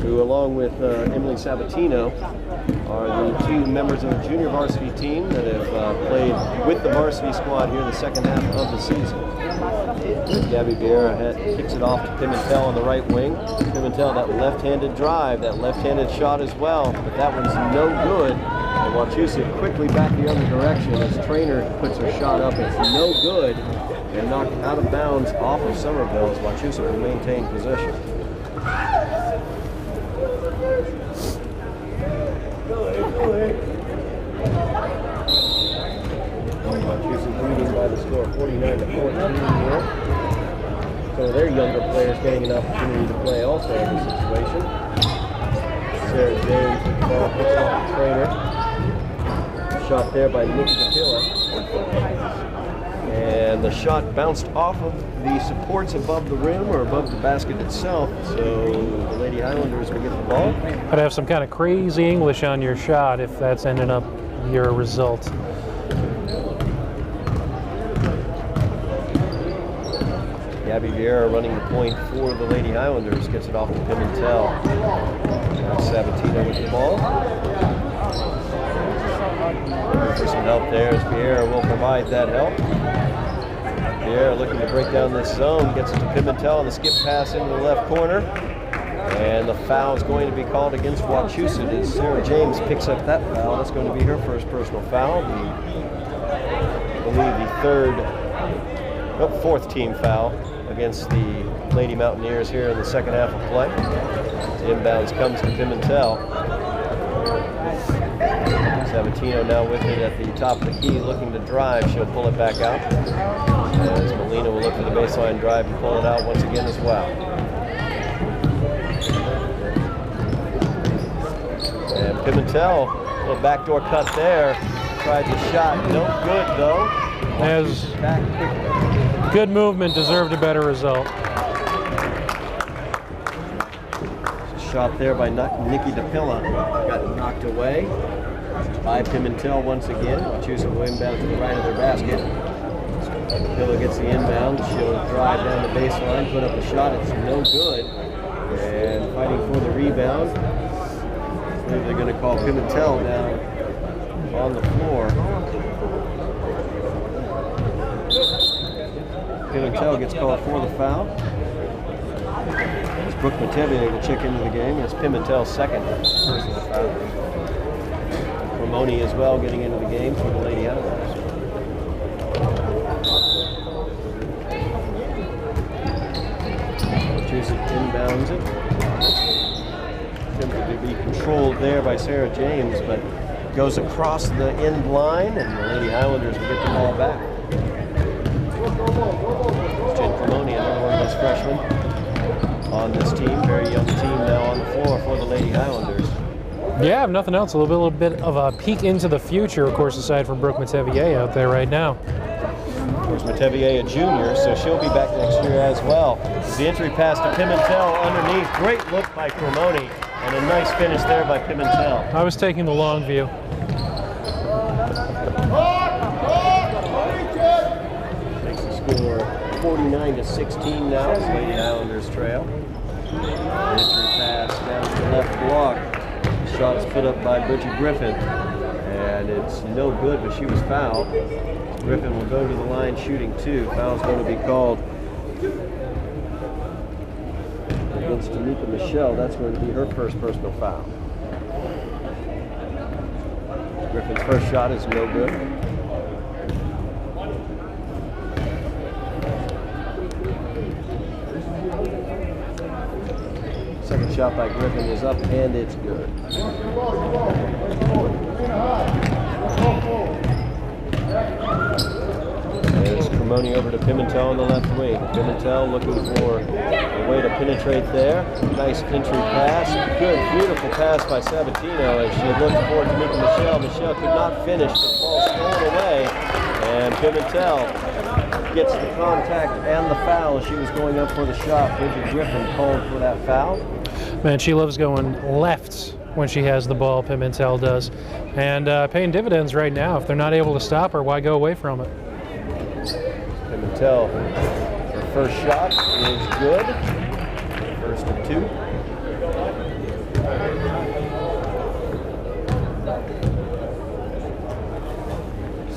who along with Emily Sabatino are the 2 members of the junior varsity team that have played with the varsity squad here the second half of the season. Gabby Vieira kicks it off to Pimentel on the right wing. Pimentel, that left-handed drive, that left-handed shot as well, but that one's no good. And Wachusett quickly back the other direction as Trainer puts her shot up. It's no good and knocked out of bounds off of Somerville as Wachusett will maintain possession. Wachusett leading by the score of 49-14 here. So their younger players getting an opportunity to play also in this situation. Sarah James with the ball, picks it off the Trainer. Shot there by Nikki Capilla. And the shot bounced off of the supports above the rim or above the basket itself. So the Lady Highlanders will get the ball. I'd have some kind of crazy English on your shot if that's ended up your result. Gabby Vieira running the point for the Lady Highlanders, gets it off to Pimentel. Now Sabatino with the ball. Looking for some help there as Vieira will provide that help. Pierre looking to break down this zone, gets it to Pimentel on the skip pass into the left corner. And the foul is going to be called against Wachusett as Sarah James picks up that foul. That's going to be her first personal foul. I believe the fourth team foul against the Lady Mountaineers here in the second half of play. Inbounds comes to Pimentel. Sabatino now with it at the top of the key, looking to drive. She'll pull it back out. As Molina will look for the baseline drive and pull it out once again as well. And Pimentel, a little backdoor cut there. Tried the shot, no good though. As good movement, deserved a better result. Shot there by Nikki DePilla. Got knocked away by Pimentel once again. Wachusett will inbound to the right of their basket. DePilla gets the inbound. She'll drive down the baseline, put up a shot. It's no good. And fighting for the rebound. I believe they're going to call Pimentel down on the floor. Pimentel gets called for the foul. Brooke Matevier will check into the game. It's Pimentel's second personal foul. Ramoni as well getting into the game for the Lady Highlanders. Wachusett inbounds it. Attempted to be controlled there by Sarah James, but goes across the end line, and the Lady Highlanders will get the ball back. Jen Ramoni, another one of those freshmen on this team, very young team now on the floor for the Lady Highlanders. Yeah, if nothing else, a little bit of a peek into the future, of course, aside from Brooke Matevier out there right now. Of course, Matevier a junior, so she'll be back next year as well. The entry pass to Pimentel underneath. Great look by Cremoni, and a nice finish there by Pimentel. I was taking the long view. Makes the score 49-16 now as Lady Highlanders trail. Entry pass down to the left block. Shot is put up by Bridget Griffin, and it's no good, but she was fouled. Griffin will go to the line shooting two. Foul's going to be called against Tamika Michelle. That's going to be her first personal foul. Griffin's first shot is no good. Second shot by Griffin is up, and it's good. There's Cremoni over to Pimentel on the left wing. Pimentel looking for a way to penetrate there. Nice entry pass. Good, beautiful pass by Sabatino as she looked forward to Tamika Michelle. Michelle could not finish. The ball stolen away, and Pimentel gets the contact and the foul as she was going up for the shot. Bridget Griffin called for that foul. Man, she loves going left when she has the ball, Pimentel does. And paying dividends right now. If they're not able to stop her, why go away from it? Pimentel, her first shot is good. First of two.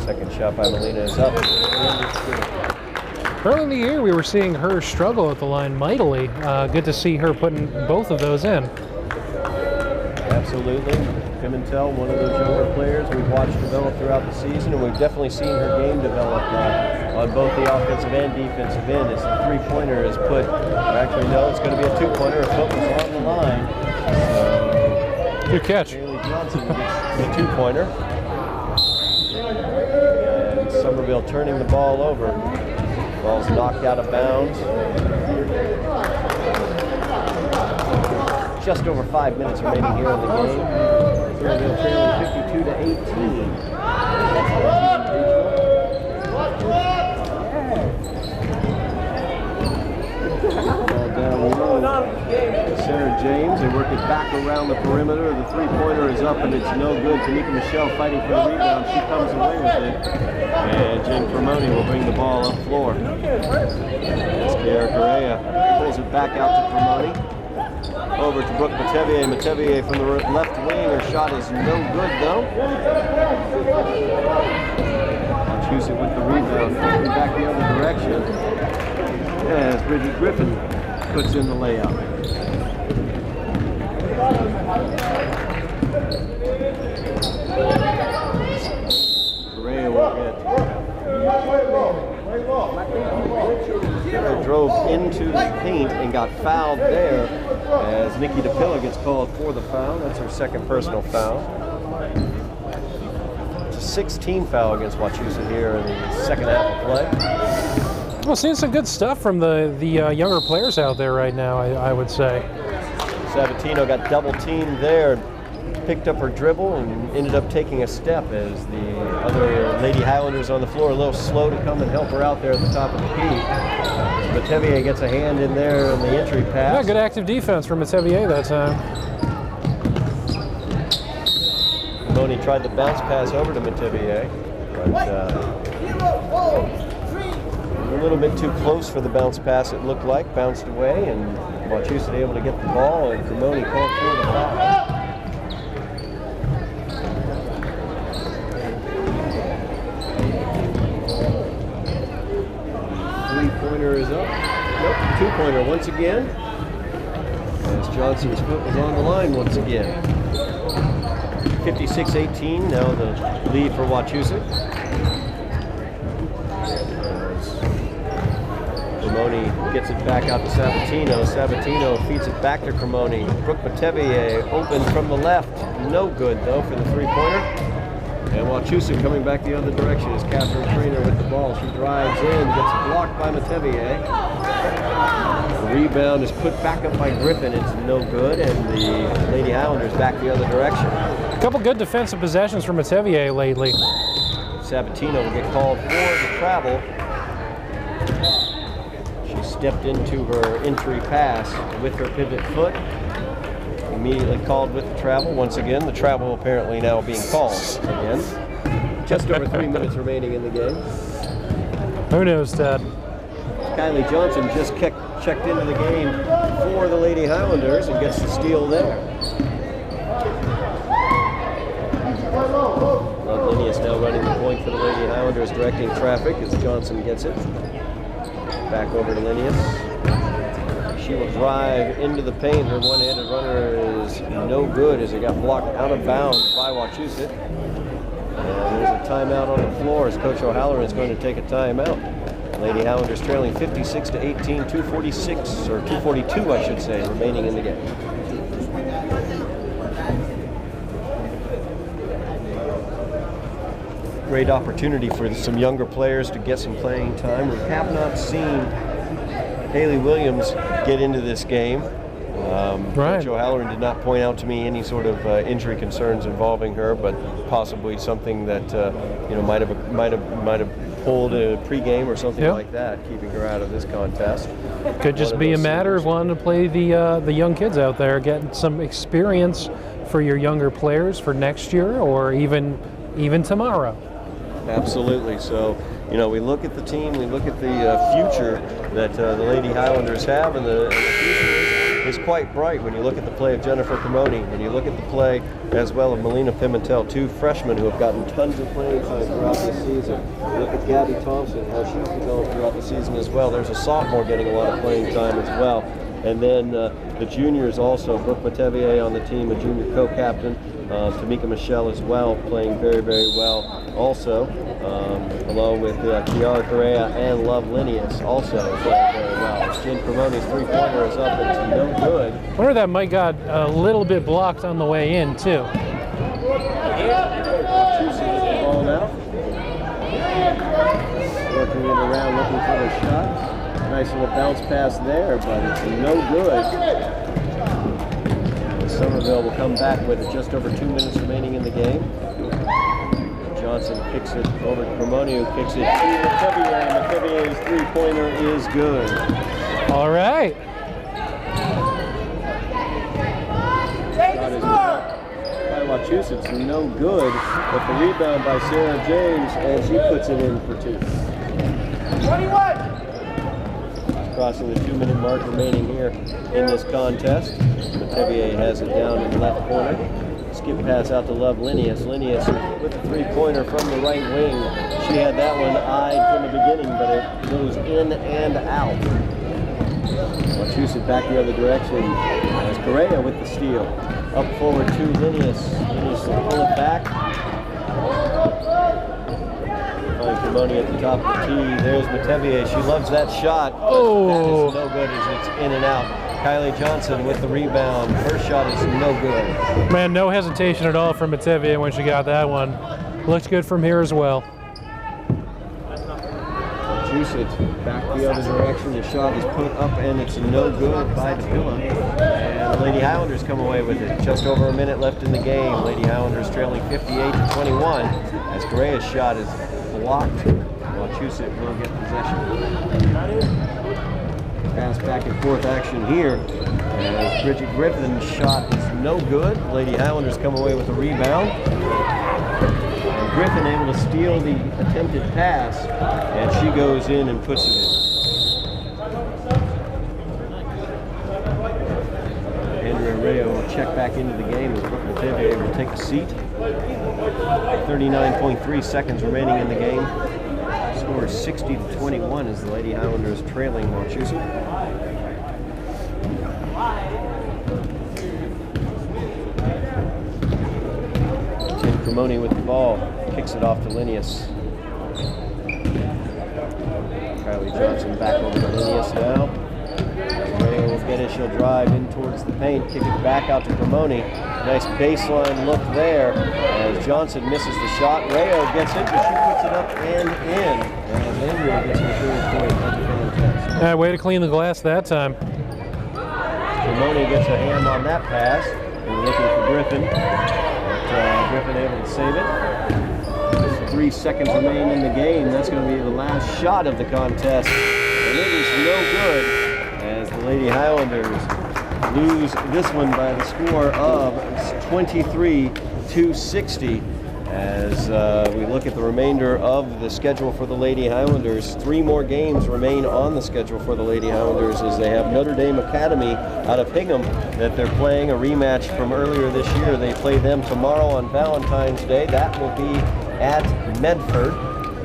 Second shot by Molina is up. Early in the year, we were seeing her struggle at the line mightily. Good to see her putting both of those in. Absolutely. Pimentel, one of those younger players we've watched develop throughout the season, and we've definitely seen her game develop on both the offensive and defensive end as the three-pointer is put, or actually no, it's going to be a two-pointer. Her foot was on the line. Good catch. Haley Johnson gets the two-pointer. And Somerville turning the ball over. Ball's knocked out of bounds. Just over 5 minutes remaining here in the game. Somerville trailing 52-18. Ball down low. Sarah James, they work it back around the perimeter. The three-pointer is up and it's no good. Tamika Michelle fighting for the rebound. She comes away with it. And Jen Cremoni will bring the ball up floor. Kiara Correa pulls it back out to Cremoni. Over to Brooke Matevier. Matevier from the left wing. Her shot is no good though. Wachusett with the rebound, flipping back the other direction. As Bridget Griffin puts in the layup. Correa will get. Drove into the paint and got fouled there as Nikki DePilla gets called for the foul. That's her second personal foul. It's a 16 foul against Wachusett here in the second half of play. Well, seeing some good stuff from the younger players out there right now, I would say. Sabatino got double teamed there, picked up her dribble and ended up taking a step as the other Lady Highlanders on the floor a little slow to come and help her out there at the top of the key. Metavier gets a hand in there on the entry pass. Yeah, good active defense from Metavier that time. Moni tried the bounce pass over to Metavier, but a little bit too close for the bounce pass, it looked like. Bounced away, and Wachusett able to get the ball, and Moni called for the foul. Three-pointer is up. Nope, two-pointer once again. As Johnson's foot was on the line once again. 56-18, now the lead for Wachusett. Cremoni gets it back out to Sabatino. Sabatino feeds it back to Cremoni. Brooke Metavier open from the left. No good, though, for the three-pointer. And Wachusett coming back the other direction is Catherine Trainer with the ball. She drives in, gets blocked by Metavier. The rebound is put back up by Griffin. It's no good, and the Lady Highlanders back the other direction. A couple good defensive possessions from Metavier lately. Sabatino will get called for the travel. She stepped into her entry pass with her pivot foot. Immediately called with the travel. Once again, the travel apparently now being called again. Just over 3 minutes remaining in the game. Who knows, Todd? Kylie Johnson just checked into the game for the Lady Highlanders and gets the steal there. Linnaeus now running the point for the Lady Highlanders, directing traffic as Johnson gets it. Back over to Linnaeus. She will drive into the paint. Her one-handed runner is no good as it got blocked out of bounds by Wachusett. And there's a timeout on the floor as Coach O'Halloran is going to take a timeout. Lady Highlanders trailing 56-18, 2:46, or 2:42 I should say, remaining in the game. Great opportunity for some younger players to get some playing time. We have not seen Haley Williams get into this game. Right. Coach O'Halloran did not point out to me any sort of injury concerns involving her, but possibly something that might have pulled a pregame or something like that, keeping her out of this contest. Could just be a matter of wanting to play the young kids out there, getting some experience for your younger players for next year or even tomorrow. Absolutely. So, we look at the team, we look at the future that the Lady Highlanders have, and the future is quite bright when you look at the play of Jennifer Cremoni, and you look at the play as well of Melina Pimentel, two freshmen who have gotten tons of playing time throughout this season. You look at Gabby Thompson, how she's developed throughout the season as well. There's a sophomore getting a lot of playing time as well. And then the juniors also, Brooke Metavier on the team, a junior co-captain, Tamika Michelle as well, playing very, very well also, along with Kiara Correa and Love Linnaeus also playing very well. Jen Cremoni's three-pointer is up and it's no good. I wonder if that might got a little bit blocked on the way in, too. Wachusett ball now. Working it around, looking for the shot. Nice little bounce pass there, but it's no good. Somerville will come back with it, just over 2 minutes remaining in the game. Johnson kicks it over to Cremoni, who kicks it to Metavier. Metavier's three-pointer is good. All right. Shot is blocked by Wachusett, it's no good, but the rebound by Sarah James, and she puts it in for two. 21! Crossing the 2-minute mark remaining here in this contest. Metavier has it down in the left corner. Skip pass out to Love Linnaeus. Linnaeus with a three-pointer from the right wing. She had that one eyed from the beginning, but it goes in and out. Wachusett back the other direction as Correa with the steal. Up forward to Linnaeus. Linnaeus will pull it back. Find Kimoni at the top of the tee. There's Matevier. She loves that shot. Oh. That is no good as it's in and out. Kylie Johnson with the rebound. Her shot is no good. Man, no hesitation at all from Matevier when she got that one. Looks good from here as well. Wachusett back the other direction. The shot is put up and it's no good by DePilla. And the Lady Highlanders come away with it. Just over a minute left in the game. Lady Highlanders trailing 58-21 as Correa's shot is blocked. Wachusett will get possession. Pass back and forth action here as Bridget Griffin's shot is no good. Lady Highlanders come away with a rebound. And Griffin able to steal the attempted pass, and she goes in and puts it in. Andrea Rayo will check back into the game as Brooke Matevier will take a seat. 39.3 seconds remaining in the game. Score is 60-21 as the Lady Highlanders trailing Wachusett. Tim Cremoni with the ball, kicks it off to Linnaeus. Kylie Johnson back over to Linnaeus now. Ray will get it, she'll drive in towards the paint, kick it back out to Cremoni. Nice baseline look there as Johnson misses the shot. Rayo gets it, but she puts it up and in. And Andrea gets her third point. That's a fantastic. Way to clean the glass that time. Cremoni gets a hand on that pass. And we're looking for Griffin. But Griffin able to save it. 3 seconds remain in the game. That's going to be the last shot of the contest. And it is no good as the Lady Highlanders lose this one by the score of 23-60. As we look at the remainder of the schedule for the Lady Highlanders, 3 more games remain on the schedule for the Lady Highlanders as they have Notre Dame Academy out of Hingham that they're playing a rematch from earlier this year. They play them tomorrow on Valentine's Day. That will be at Medford,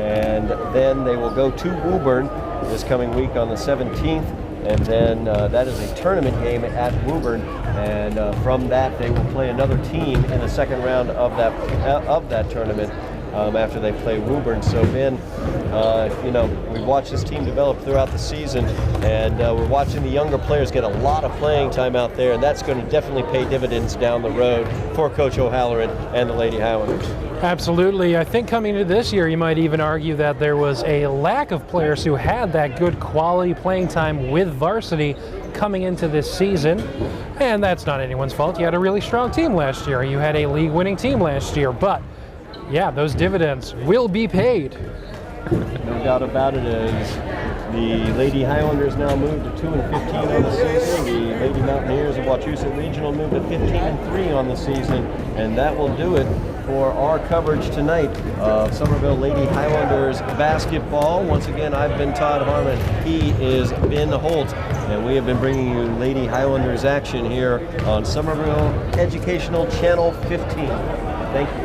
and then they will go to Woburn this coming week on the 17th. And then that is a tournament game at Woburn, and from that they will play another team in the second round of that tournament after they play Woburn. So Ben, we've watched this team develop throughout the season, and we're watching the younger players get a lot of playing time out there, and that's going to definitely pay dividends down the road for Coach O'Halloran and the Lady Highlanders. Absolutely. I think coming into this year, you might even argue that there was a lack of players who had that good quality playing time with varsity coming into this season. And that's not anyone's fault. You had a really strong team last year. You had a league-winning team last year. But, yeah, those dividends will be paid. No doubt about it, as the Lady Highlanders now move to 2-15 on the season. The Lady Mountaineers of Wachusett Regional move to 15-3 on the season. And that will do it for our coverage tonight of Somerville Lady Highlanders basketball. Once again, I've been Todd Harmon. He is Ben Holt, and we have been bringing you Lady Highlanders action here on Somerville Educational Channel 15. Thank you.